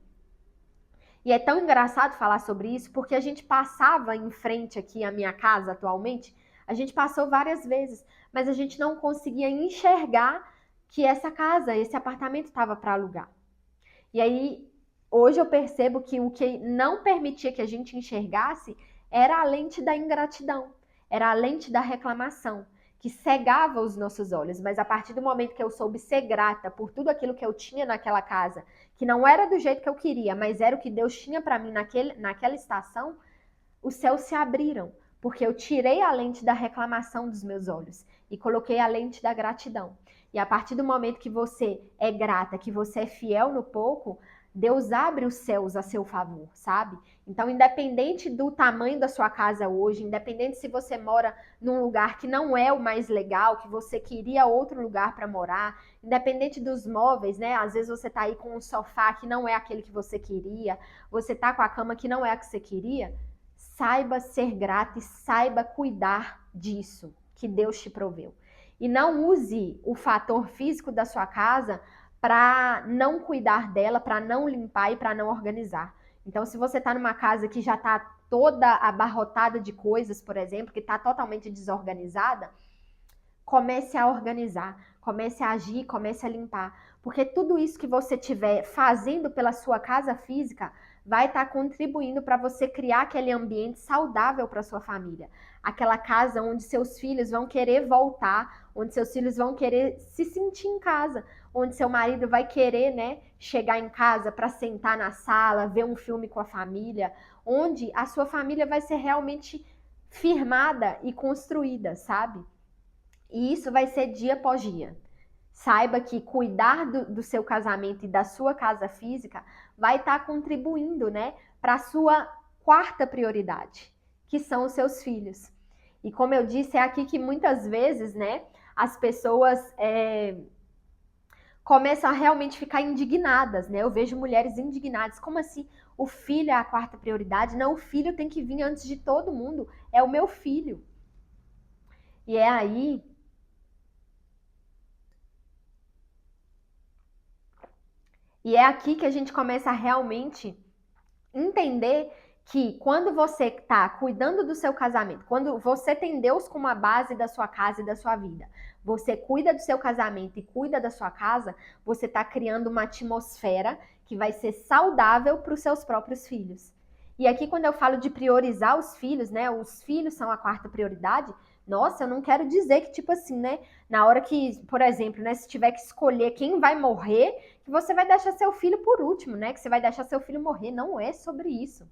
E é tão engraçado falar sobre isso, porque a gente passava em frente aqui à minha casa atualmente, a gente passou várias vezes, mas a gente não conseguia enxergar que essa casa, esse apartamento estava para alugar. E aí, hoje eu percebo que o que não permitia que a gente enxergasse era a lente da ingratidão, era a lente da reclamação, que cegava os nossos olhos. Mas a partir do momento que eu soube ser grata por tudo aquilo que eu tinha naquela casa, que não era do jeito que eu queria, mas era o que Deus tinha para mim naquela estação, os céus se abriram, porque eu tirei a lente da reclamação dos meus olhos e coloquei a lente da gratidão. E a partir do momento que você é grata, que você é fiel no pouco, Deus abre os céus a seu favor, sabe? Então, independente do tamanho da sua casa hoje, independente se você mora num lugar que não é o mais legal, que você queria outro lugar para morar, independente dos móveis, né? Às vezes você tá aí com um sofá que não é aquele que você queria, você tá com a cama que não é a que você queria, saiba ser grata e saiba cuidar disso que Deus te proveu. E não use o fator físico da sua casa para não cuidar dela, para não limpar e para não organizar. Então, se você está numa casa que já está toda abarrotada de coisas, por exemplo, que está totalmente desorganizada, comece a organizar, comece a agir, comece a limpar. Porque tudo isso que você estiver fazendo pela sua casa física vai estar contribuindo para você criar aquele ambiente saudável para sua família. Aquela casa onde seus filhos vão querer voltar, onde seus filhos vão querer se sentir em casa, onde seu marido vai querer, né, chegar em casa para sentar na sala, ver um filme com a família, onde a sua família vai ser realmente firmada e construída, sabe? E isso vai ser dia após dia. Saiba que cuidar do seu casamento e da sua casa física vai estar contribuindo, né, para a sua quarta prioridade, que são os seus filhos. E como eu disse, é aqui que muitas vezes, né, as pessoas começam a realmente ficar indignadas, né? Eu vejo mulheres indignadas. Como assim? O filho é a quarta prioridade? Não, o filho tem que vir antes de todo mundo. É o meu filho. E é aí aqui que a gente começa a realmente entender que quando você está cuidando do seu casamento, quando você tem Deus como a base da sua casa e da sua vida, você cuida do seu casamento e cuida da sua casa, você está criando uma atmosfera que vai ser saudável para os seus próprios filhos. E aqui quando eu falo de priorizar os filhos, né, os filhos são a quarta prioridade, nossa, eu não quero dizer que, tipo assim, né, na hora que, por exemplo, né, se tiver que escolher quem vai morrer, que você vai deixar seu filho por último, né, que você vai deixar seu filho morrer, não é sobre isso.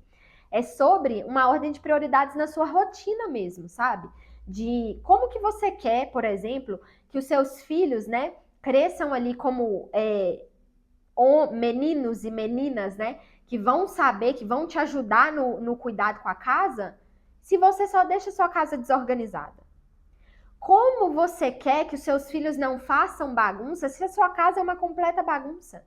É sobre uma ordem de prioridades na sua rotina mesmo, sabe? De como que você quer, por exemplo, que os seus filhos, né, cresçam ali como meninos e meninas, né, que vão saber, que vão te ajudar no cuidado com a casa, se você só deixa a sua casa desorganizada. Como você quer que os seus filhos não façam bagunça se a sua casa é uma completa bagunça?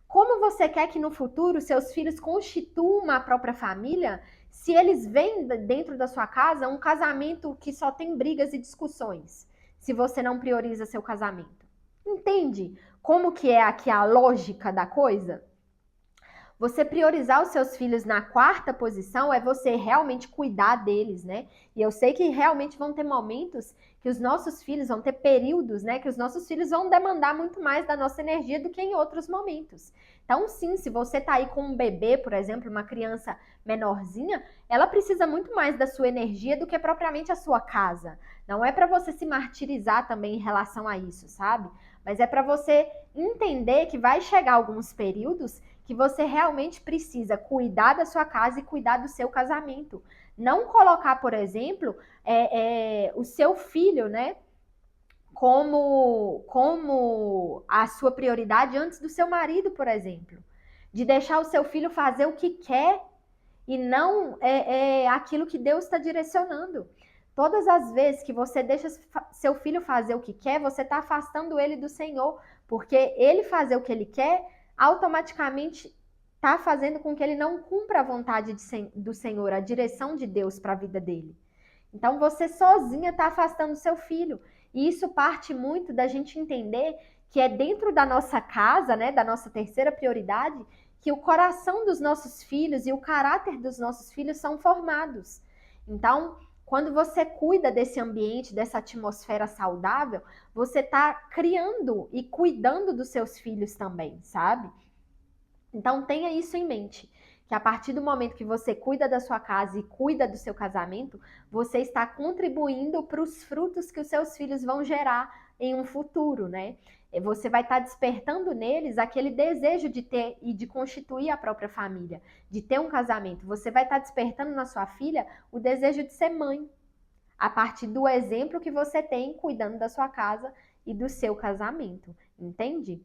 Como você quer que no futuro seus filhos constituam uma própria família se eles veem dentro da sua casa um casamento que só tem brigas e discussões, se você não prioriza seu casamento? Entende como que é aqui a lógica da coisa? Você priorizar os seus filhos na quarta posição é você realmente cuidar deles, né? E eu sei que realmente vão ter momentos que os nossos filhos vão ter períodos, né? Que os nossos filhos vão demandar muito mais da nossa energia do que em outros momentos. Então, sim, se você tá aí com um bebê, por exemplo, uma criança menorzinha, ela precisa muito mais da sua energia do que propriamente a sua casa. Não é para você se martirizar também em relação a isso, sabe? Mas é para você entender que vai chegar alguns períodos que você realmente precisa cuidar da sua casa e cuidar do seu casamento. Não colocar, por exemplo, o seu filho, né, como a sua prioridade antes do seu marido, por exemplo. De deixar o seu filho fazer o que quer e não aquilo que Deus está direcionando. Todas as vezes que você deixa seu filho fazer o que quer, você está afastando ele do Senhor, porque ele fazer o que ele quer automaticamente está fazendo com que ele não cumpra a vontade do Senhor, a direção de Deus para a vida dele. Então você sozinha está afastando seu filho. E isso parte muito da gente entender que é dentro da nossa casa, né, da nossa terceira prioridade, que o coração dos nossos filhos e o caráter dos nossos filhos são formados. Então, quando você cuida desse ambiente, dessa atmosfera saudável, você está criando e cuidando dos seus filhos também, sabe? Então tenha isso em mente, que a partir do momento que você cuida da sua casa e cuida do seu casamento, você está contribuindo para os frutos que os seus filhos vão gerar em um futuro, né? Você vai estar despertando neles aquele desejo de ter e de constituir a própria família, de ter um casamento. Você vai estar despertando na sua filha o desejo de ser mãe, a partir do exemplo que você tem cuidando da sua casa e do seu casamento, entende?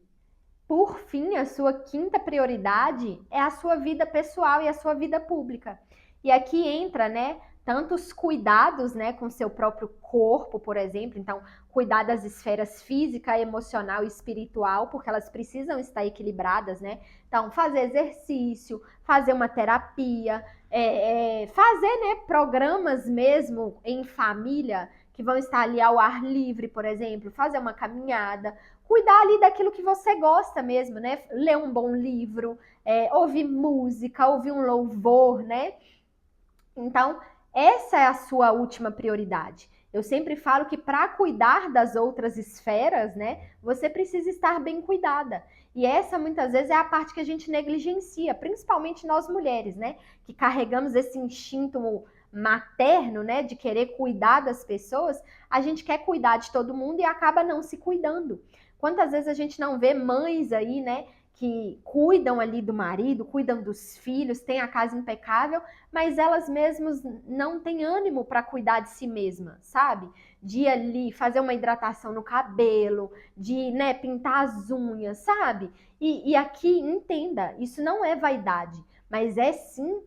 Por fim, a sua quinta prioridade é a sua vida pessoal e a sua vida pública. E aqui entra, né, tantos cuidados, né, com seu próprio corpo, por exemplo. Então, cuidar das esferas física, emocional e espiritual, porque elas precisam estar equilibradas, né? Então, fazer exercício, fazer uma terapia, fazer, né, programas mesmo em família que vão estar ali ao ar livre, por exemplo, fazer uma caminhada, cuidar ali daquilo que você gosta mesmo, né? Ler um bom livro, ouvir música, ouvir um louvor, né? Então, essa é a sua última prioridade. Eu sempre falo que para cuidar das outras esferas, né, você precisa estar bem cuidada. E essa muitas vezes é a parte que a gente negligencia, principalmente nós mulheres, né, que carregamos esse instinto materno, né, de querer cuidar das pessoas. A gente quer cuidar de todo mundo e acaba não se cuidando. Quantas vezes a gente não vê mães aí, né, que cuidam ali do marido, cuidam dos filhos, têm a casa impecável, mas elas mesmas não têm ânimo para cuidar de si mesma, sabe? De ir ali fazer uma hidratação no cabelo, de, né, pintar as unhas, sabe? E aqui, entenda, isso não é vaidade, mas é sim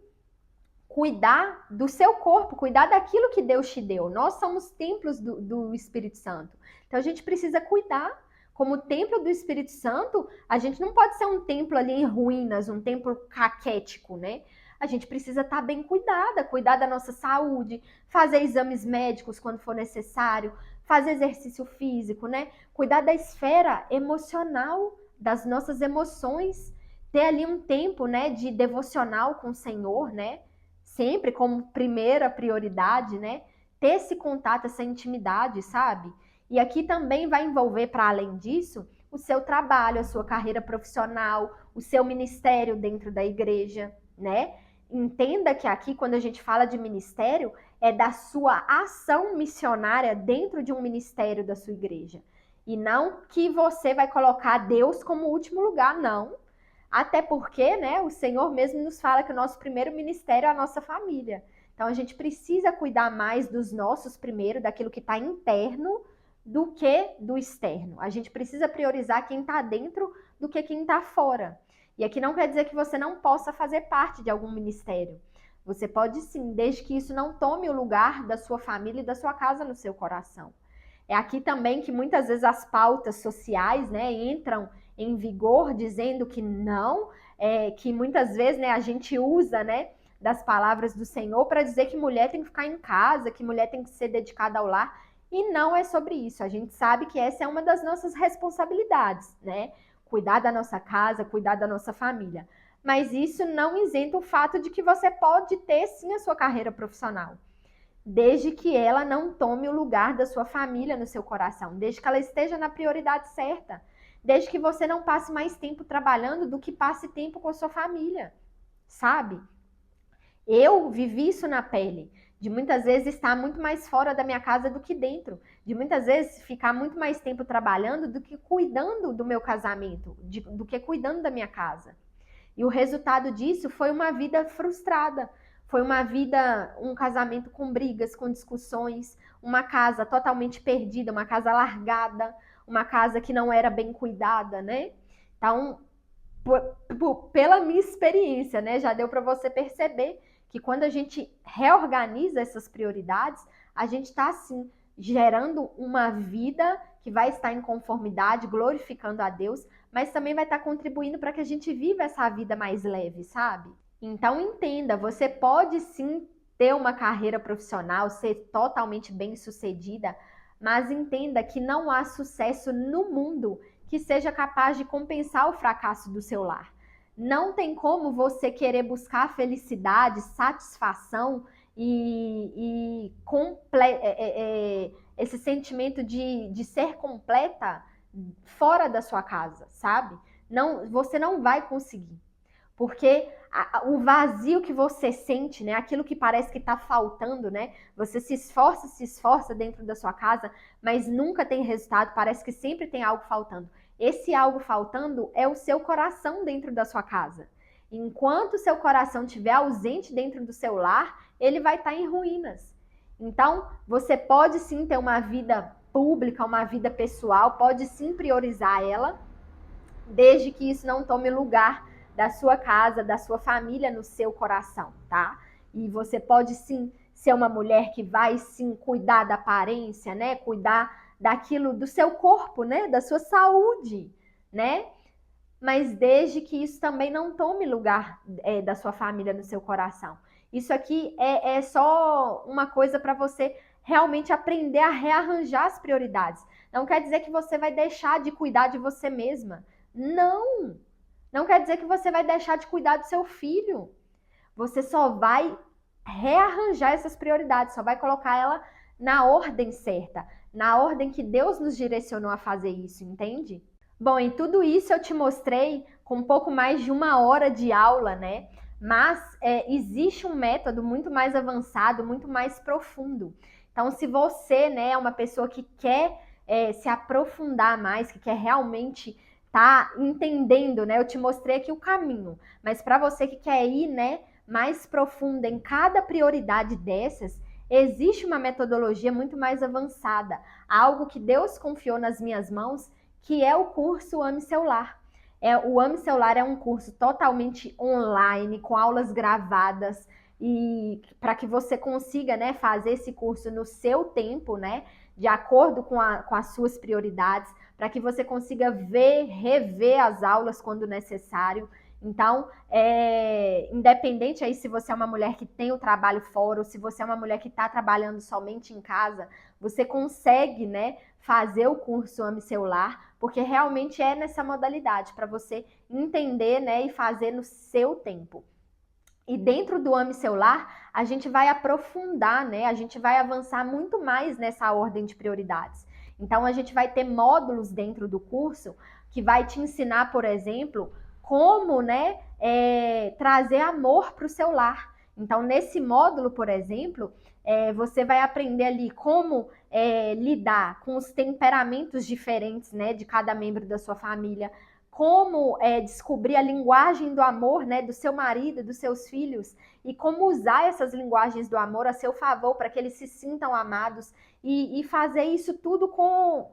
cuidar do seu corpo, cuidar daquilo que Deus te deu. Nós somos templos do Espírito Santo. Então a gente precisa cuidar. Como templo do Espírito Santo, a gente não pode ser um templo ali em ruínas, um templo caquético, né? A gente precisa estar bem cuidada, cuidar da nossa saúde, fazer exames médicos quando for necessário, fazer exercício físico, né? Cuidar da esfera emocional, das nossas emoções, ter ali um tempo, né, de devocional com o Senhor, né? Sempre como primeira prioridade, né? Ter esse contato, essa intimidade, sabe? E aqui também vai envolver, para além disso, o seu trabalho, a sua carreira profissional, o seu ministério dentro da igreja, né? Entenda que aqui, quando a gente fala de ministério, é da sua ação missionária dentro de um ministério da sua igreja. E não que você vai colocar Deus como último lugar, não. Até porque, né, o Senhor mesmo nos fala que o nosso primeiro ministério é a nossa família. Então, a gente precisa cuidar mais dos nossos primeiro, daquilo que está interno, do que do externo. A gente precisa priorizar quem está dentro do que quem está fora. E aqui não quer dizer que você não possa fazer parte de algum ministério. Você pode sim, desde que isso não tome o lugar da sua família e da sua casa no seu coração. É aqui também que muitas vezes as pautas sociais, né, entram em vigor dizendo que não, que muitas vezes, né, a gente usa, né, das palavras do Senhor para dizer que mulher tem que ficar em casa, que mulher tem que ser dedicada ao lar. E não é sobre isso. A gente sabe que essa é uma das nossas responsabilidades, né? Cuidar da nossa casa, cuidar da nossa família. Mas isso não isenta o fato de que você pode ter sim a sua carreira profissional, desde que ela não tome o lugar da sua família no seu coração, desde que ela esteja na prioridade certa, desde que você não passe mais tempo trabalhando do que passe tempo com a sua família, sabe? Eu vivi isso na pele, de muitas vezes estar muito mais fora da minha casa do que dentro, de muitas vezes ficar muito mais tempo trabalhando do que cuidando do meu casamento, do que cuidando da minha casa. E o resultado disso foi uma vida frustrada, foi uma vida, um casamento com brigas, com discussões, uma casa totalmente perdida, uma casa largada, uma casa que não era bem cuidada, né? Então, pela minha experiência, né, já deu para você perceber que quando a gente reorganiza essas prioridades, a gente está, assim, gerando uma vida que vai estar em conformidade, glorificando a Deus, mas também vai estar contribuindo para que a gente viva essa vida mais leve, sabe? Então entenda, você pode sim ter uma carreira profissional, ser totalmente bem-sucedida, mas entenda que não há sucesso no mundo que seja capaz de compensar o fracasso do seu lar. Não tem como você querer buscar felicidade, satisfação esse sentimento de ser completa fora da sua casa, sabe? Não, você não vai conseguir. Porque o vazio que você sente, né? Aquilo que parece que está faltando, né? Você se esforça dentro da sua casa, mas nunca tem resultado, parece que sempre tem algo faltando. Esse algo faltando é o seu coração dentro da sua casa. Enquanto o seu coração estiver ausente dentro do seu lar, ele vai estar em ruínas. Então, você pode sim ter uma vida pública, uma vida pessoal, pode sim priorizar ela, desde que isso não tome lugar da sua casa, da sua família no seu coração, tá? E você pode sim ser uma mulher que vai sim cuidar da aparência, né? Cuidar daquilo do seu corpo, né? Da sua saúde, né? Mas desde que isso também não tome lugar da sua família no seu coração. Isso aqui é só uma coisa para você realmente aprender a rearranjar as prioridades. Não quer dizer que você vai deixar de cuidar de você mesma. Não! Não quer dizer que você vai deixar de cuidar do seu filho. Você só vai rearranjar essas prioridades, só vai colocar ela na ordem certa, na ordem que Deus nos direcionou a fazer isso, entende? Bom, e tudo isso eu te mostrei com um pouco mais de 1 hora de aula, né? Mas existe um método muito mais avançado, muito mais profundo. Então, se você, né, é uma pessoa que quer se aprofundar mais, que quer realmente tá entendendo, né? Eu te mostrei aqui o caminho, mas para você que quer ir, né, mais profunda em cada prioridade dessas, existe uma metodologia muito mais avançada, algo que Deus confiou nas minhas mãos, que é o curso Ame Seu Lar. O Ame Seu Lar é um curso totalmente online, com aulas gravadas, e para que você consiga, né, fazer esse curso no seu tempo, né, de acordo com as suas prioridades, para que você consiga rever as aulas quando necessário. Então, independente aí se você é uma mulher que tem o trabalho fora ou se você é uma mulher que está trabalhando somente em casa, você consegue, né, fazer o curso Ame Seu Lar, porque realmente é nessa modalidade, para você entender, né, e fazer no seu tempo. E dentro do Ame Seu Lar, a gente vai aprofundar, né? A gente vai avançar muito mais nessa ordem de prioridades. Então, a gente vai ter módulos dentro do curso que vai te ensinar, por exemplo, como, né, trazer amor para o seu lar. Então, nesse módulo, por exemplo, você vai aprender ali como lidar com os temperamentos diferentes, né, de cada membro da sua família, como descobrir a linguagem do amor, né, do seu marido, dos seus filhos, e como usar essas linguagens do amor a seu favor para que eles se sintam amados e fazer isso tudo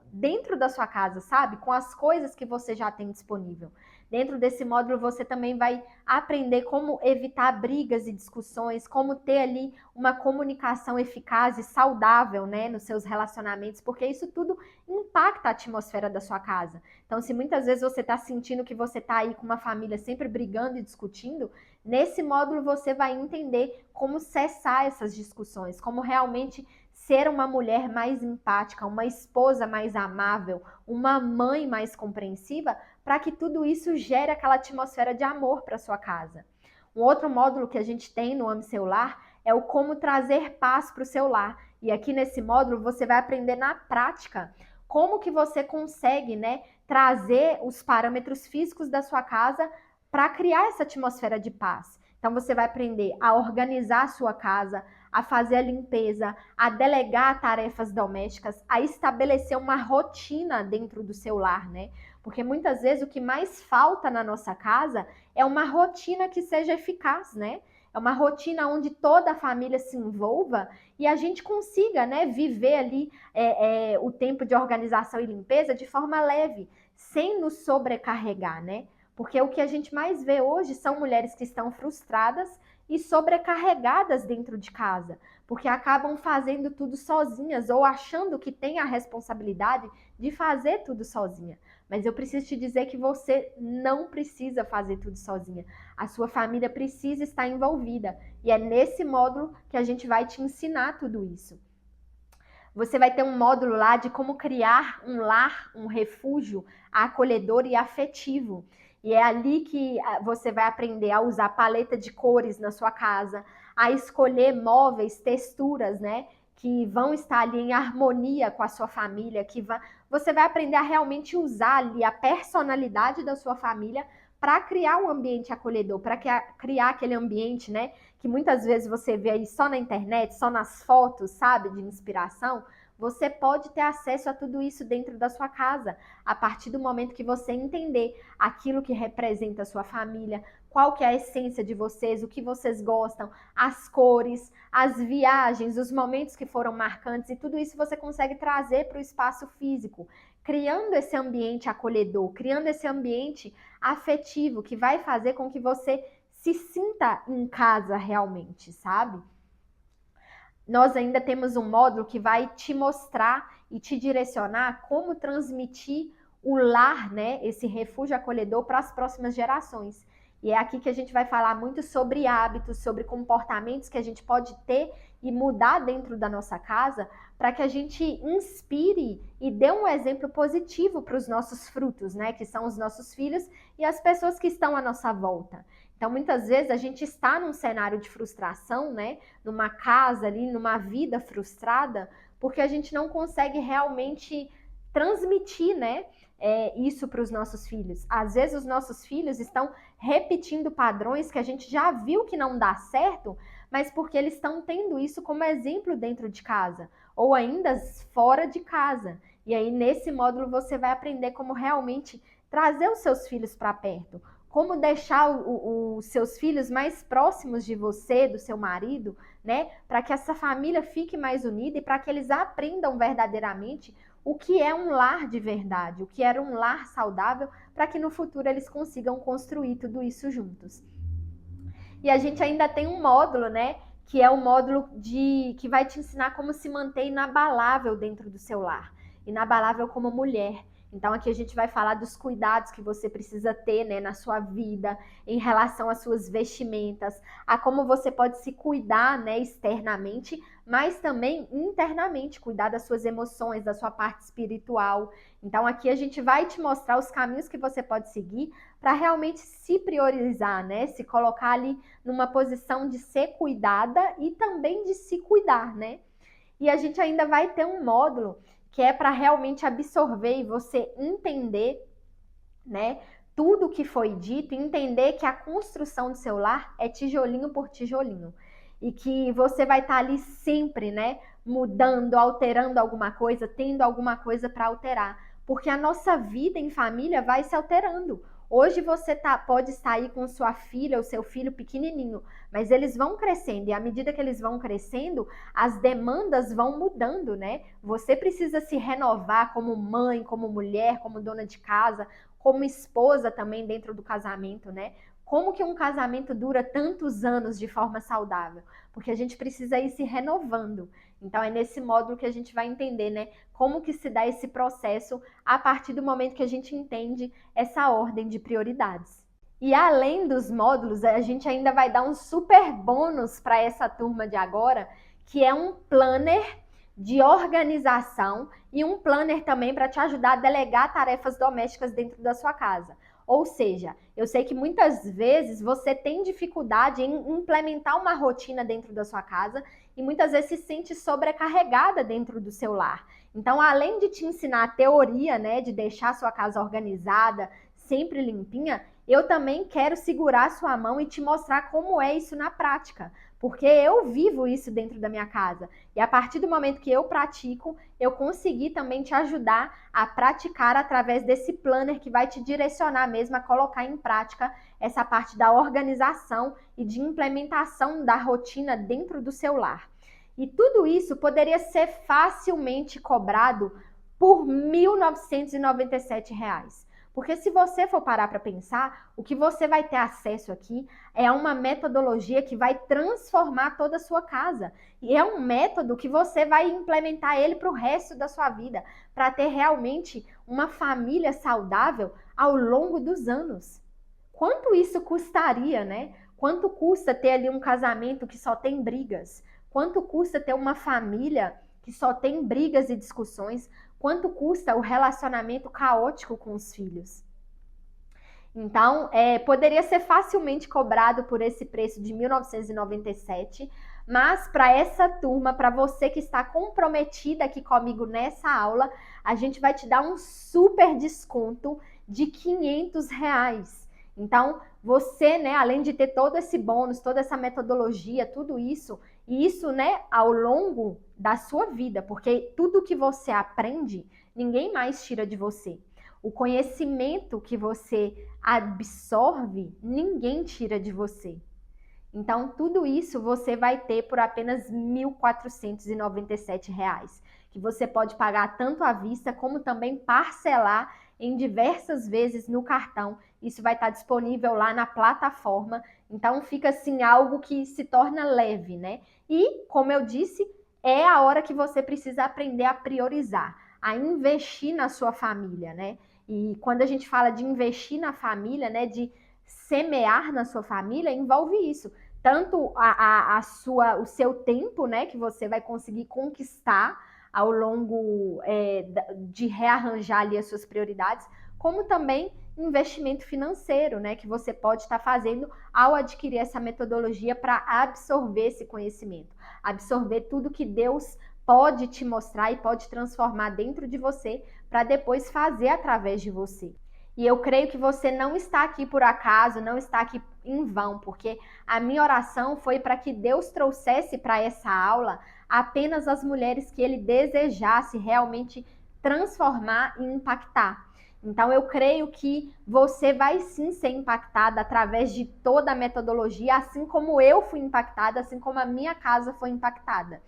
dentro da sua casa, sabe? Com as coisas que você já tem disponível. Dentro desse módulo você também vai aprender como evitar brigas e discussões, como ter ali uma comunicação eficaz e saudável, né, nos seus relacionamentos, porque isso tudo impacta a atmosfera da sua casa. Então, se muitas vezes você está sentindo que você está aí com uma família sempre brigando e discutindo, nesse módulo você vai entender como cessar essas discussões, como realmente ser uma mulher mais empática, uma esposa mais amável, uma mãe mais compreensiva, para que tudo isso gere aquela atmosfera de amor para sua casa. Um outro módulo que a gente tem no Ame Seu Lar é o como trazer paz para o seu lar. E aqui nesse módulo você vai aprender na prática como que você consegue, né, trazer os parâmetros físicos da sua casa para criar essa atmosfera de paz. Então você vai aprender a organizar a sua casa, a fazer a limpeza, a delegar tarefas domésticas, a estabelecer uma rotina dentro do seu lar, né? Porque muitas vezes o que mais falta na nossa casa é uma rotina que seja eficaz, né? É uma rotina onde toda a família se envolva e a gente consiga, né, viver ali o tempo de organização e limpeza de forma leve, sem nos sobrecarregar, né? Porque o que a gente mais vê hoje são mulheres que estão frustradas e sobrecarregadas dentro de casa, porque acabam fazendo tudo sozinhas ou achando que tem a responsabilidade de fazer tudo sozinha. Mas eu preciso te dizer que você não precisa fazer tudo sozinha. A sua família precisa estar envolvida. E é nesse módulo que a gente vai te ensinar tudo isso. Você vai ter um módulo lá de como criar um lar, um refúgio acolhedor e afetivo. E é ali que você vai aprender a usar paleta de cores na sua casa, a escolher móveis, texturas, né? Que vão estar ali em harmonia com a sua família, você vai aprender a realmente usar ali a personalidade da sua família para criar um ambiente acolhedor, para criar aquele ambiente, né? Que muitas vezes você vê aí só na internet, só nas fotos, sabe, de inspiração. Você pode ter acesso a tudo isso dentro da sua casa, a partir do momento que você entender aquilo que representa a sua família, qual que é a essência de vocês, o que vocês gostam, as cores, as viagens, os momentos que foram marcantes, e tudo isso você consegue trazer para o espaço físico, criando esse ambiente acolhedor, criando esse ambiente afetivo que vai fazer com que você se sinta em casa realmente, sabe? Nós ainda temos um módulo que vai te mostrar e te direcionar como transmitir o lar, né, esse refúgio acolhedor para as próximas gerações. E é aqui que a gente vai falar muito sobre hábitos, sobre comportamentos que a gente pode ter e mudar dentro da nossa casa para que a gente inspire e dê um exemplo positivo para os nossos frutos, né, que são os nossos filhos e as pessoas que estão à nossa volta. Então, muitas vezes a gente está num cenário de frustração, né, numa casa ali, numa vida frustrada, porque a gente não consegue realmente transmitir, né, isso para os nossos filhos. Às vezes os nossos filhos estão repetindo padrões que a gente já viu que não dá certo, mas porque eles estão tendo isso como exemplo dentro de casa, ou ainda fora de casa. E aí, nesse módulo, você vai aprender como realmente trazer os seus filhos para perto, como deixar os seus filhos mais próximos de você, do seu marido, né? Para que essa família fique mais unida e para que eles aprendam verdadeiramente o que é um lar de verdade, o que era um lar saudável, para que no futuro eles consigam construir tudo isso juntos. E a gente ainda tem um módulo, né? Que é o módulo que vai te ensinar como se manter inabalável dentro do seu lar, inabalável como mulher. Então aqui a gente vai falar dos cuidados que você precisa ter, né, na sua vida, em relação às suas vestimentas, a como você pode se cuidar, né, externamente, mas também internamente, cuidar das suas emoções, da sua parte espiritual. Então aqui a gente vai te mostrar os caminhos que você pode seguir para realmente se priorizar, né, se colocar ali numa posição de ser cuidada e também de se cuidar, né? E a gente ainda vai ter um módulo que é para realmente absorver e você entender, né, tudo o que foi dito, e entender que a construção do seu lar é tijolinho por tijolinho. E que você vai estar ali sempre, né, mudando, alterando alguma coisa, tendo alguma coisa para alterar. Porque a nossa vida em família vai se alterando. Hoje você pode sair com sua filha ou seu filho pequenininho, mas eles vão crescendo, e à medida que eles vão crescendo, as demandas vão mudando, né? Você precisa se renovar como mãe, como mulher, como dona de casa, como esposa também dentro do casamento, né? Como que um casamento dura tantos anos de forma saudável? Porque a gente precisa ir se renovando. Então é nesse módulo que a gente vai entender, né, como que se dá esse processo a partir do momento que a gente entende essa ordem de prioridades. E além dos módulos, a gente ainda vai dar um super bônus para essa turma de agora, que é um planner de organização e um planner também para te ajudar a delegar tarefas domésticas dentro da sua casa. Ou seja, eu sei que muitas vezes você tem dificuldade em implementar uma rotina dentro da sua casa e muitas vezes se sente sobrecarregada dentro do seu lar. Então, além de te ensinar a teoria, né, de deixar a sua casa organizada, sempre limpinha, eu também quero segurar sua mão e te mostrar como é isso na prática, porque eu vivo isso dentro da minha casa. E a partir do momento que eu pratico, eu consegui também te ajudar a praticar através desse planner que vai te direcionar mesmo a colocar em prática essa parte da organização e de implementação da rotina dentro do seu lar. E tudo isso poderia ser facilmente cobrado por R$ 1.997. Porque se você for parar para pensar, o que você vai ter acesso aqui é uma metodologia que vai transformar toda a sua casa. E é um método que você vai implementar ele para o resto da sua vida, para ter realmente uma família saudável ao longo dos anos. Quanto isso custaria, né? Quanto custa ter ali um casamento que só tem brigas? Quanto custa ter uma família que só tem brigas e discussões? Quanto custa o relacionamento caótico com os filhos? Então, poderia ser facilmente cobrado por esse preço de 1997, mas para essa turma, para você que está comprometida aqui comigo nessa aula, a gente vai te dar um super desconto de R$ 500. Então, você, né, além de ter todo esse bônus, toda essa metodologia, tudo isso, e isso, né, ao longo da sua vida, porque tudo que você aprende, ninguém mais tira de você. O conhecimento que você absorve, ninguém tira de você. Então, tudo isso você vai ter por apenas R$ 1.497, que você pode pagar tanto à vista como também parcelar em diversas vezes no cartão. Isso vai estar disponível lá na plataforma. Então, fica assim algo que se torna leve, né? E, como eu disse, é a hora que você precisa aprender a priorizar, a investir na sua família, né? E quando a gente fala de investir na família, né, de semear na sua família, envolve isso. Tanto o seu tempo, né, que você vai conseguir conquistar ao longo de rearranjar ali as suas prioridades, como também investimento financeiro, né, que você pode estar fazendo ao adquirir essa metodologia para absorver esse conhecimento, absorver tudo que Deus pode te mostrar e pode transformar dentro de você para depois fazer através de você. E eu creio que você não está aqui por acaso, não está aqui em vão, porque a minha oração foi para que Deus trouxesse para essa aula apenas as mulheres que Ele desejasse realmente transformar e impactar. Então eu creio que você vai sim ser impactada através de toda a metodologia, assim como eu fui impactada, assim como a minha casa foi impactada.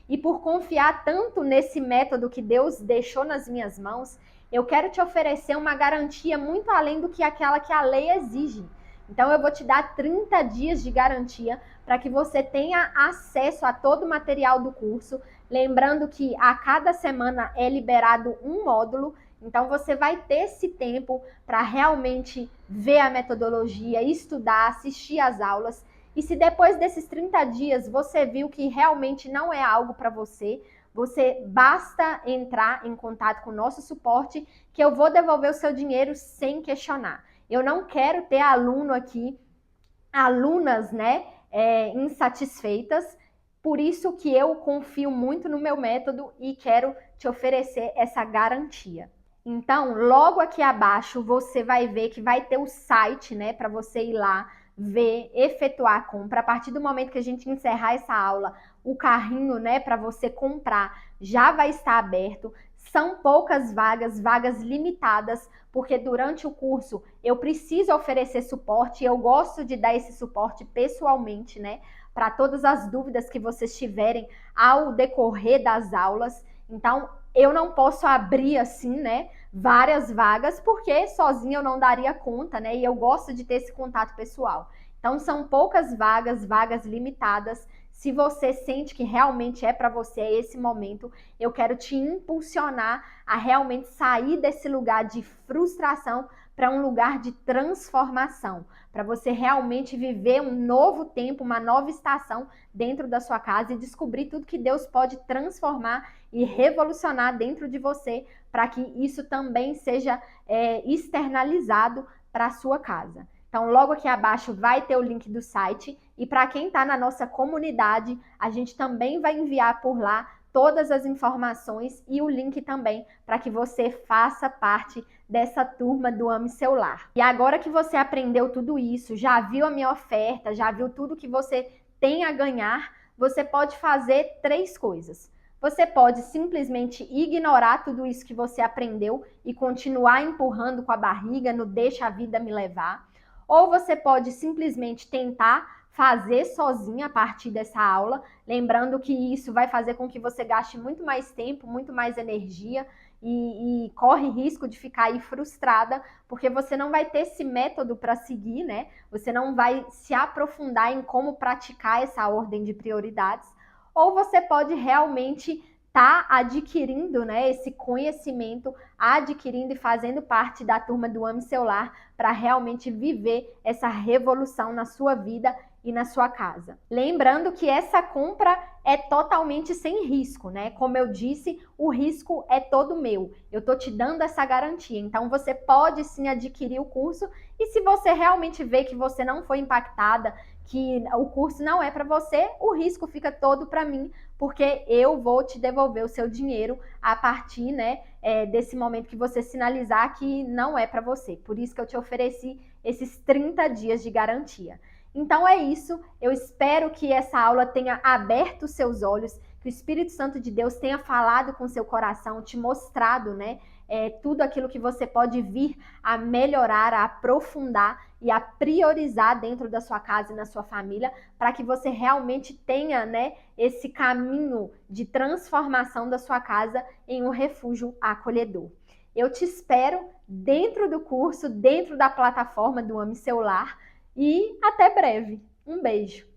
E por confiar tanto nesse método que Deus deixou nas minhas mãos, eu quero te oferecer uma garantia muito além do que aquela que a lei exige. Então eu vou te dar 30 dias de garantia para que você tenha acesso a todo o material do curso. Lembrando que a cada semana é liberado um módulo, então você vai ter esse tempo para realmente ver a metodologia, estudar, assistir às aulas. E se depois desses 30 dias você viu que realmente não é algo para você, você basta entrar em contato com o nosso suporte que eu vou devolver o seu dinheiro sem questionar. Eu não quero ter aluno aqui, alunas, né, insatisfeitas. Por isso que eu confio muito no meu método e quero te oferecer essa garantia. Então, logo aqui abaixo você vai ver que vai ter o site, né, para você ir lá, ver, efetuar a compra. A partir do momento que a gente encerrar essa aula, o carrinho, né, para você comprar já vai estar aberto. São poucas vagas, vagas limitadas, porque durante o curso eu preciso oferecer suporte, eu gosto de dar esse suporte pessoalmente, né, para todas as dúvidas que vocês tiverem ao decorrer das aulas. Então, eu não posso abrir assim, né, várias vagas, porque sozinha eu não daria conta, né, e eu gosto de ter esse contato pessoal. Então, são poucas vagas, vagas limitadas. Se você sente que realmente é para você esse momento, eu quero te impulsionar a realmente sair desse lugar de frustração para um lugar de transformação, para você realmente viver um novo tempo, uma nova estação dentro da sua casa e descobrir tudo que Deus pode transformar e revolucionar dentro de você, para que isso também seja externalizado para a sua casa. Então, logo aqui abaixo vai ter o link do site e para quem está na nossa comunidade, a gente também vai enviar por lá todas as informações e o link também para que você faça parte dessa turma do Ame Seu Lar. E agora que você aprendeu tudo isso, já viu a minha oferta, já viu tudo que você tem a ganhar, você pode fazer 3 coisas. Você pode simplesmente ignorar tudo isso que você aprendeu e continuar empurrando com a barriga no deixa a vida me levar. Ou você pode simplesmente tentar fazer sozinha a partir dessa aula, lembrando que isso vai fazer com que você gaste muito mais tempo, muito mais energia e corre risco de ficar aí frustrada, porque você não vai ter esse método para seguir, né? Você não vai se aprofundar em como praticar essa ordem de prioridades, ou você pode realmente estar adquirindo, né, esse conhecimento, adquirindo e fazendo parte da turma do Ame Seu Lar para realmente viver essa revolução na sua vida e na sua casa. Lembrando que essa compra é totalmente sem risco, né? Como eu disse, o risco é todo meu. Eu tô te dando essa garantia. Então você pode sim adquirir o curso, e se você realmente vê que você não foi impactada, que o curso não é para você, o risco fica todo para mim, porque eu vou te devolver o seu dinheiro a partir, né, desse momento que você sinalizar que não é para você. Por isso que eu te ofereci esses 30 dias de garantia. Então é isso, eu espero que essa aula tenha aberto os seus olhos, que o Espírito Santo de Deus tenha falado com seu coração, te mostrado, né, tudo aquilo que você pode vir a melhorar, a aprofundar e a priorizar dentro da sua casa e na sua família, para que você realmente tenha, né, esse caminho de transformação da sua casa em um refúgio acolhedor. Eu te espero dentro do curso, dentro da plataforma do Ame Seu Lar, e até breve. Um beijo!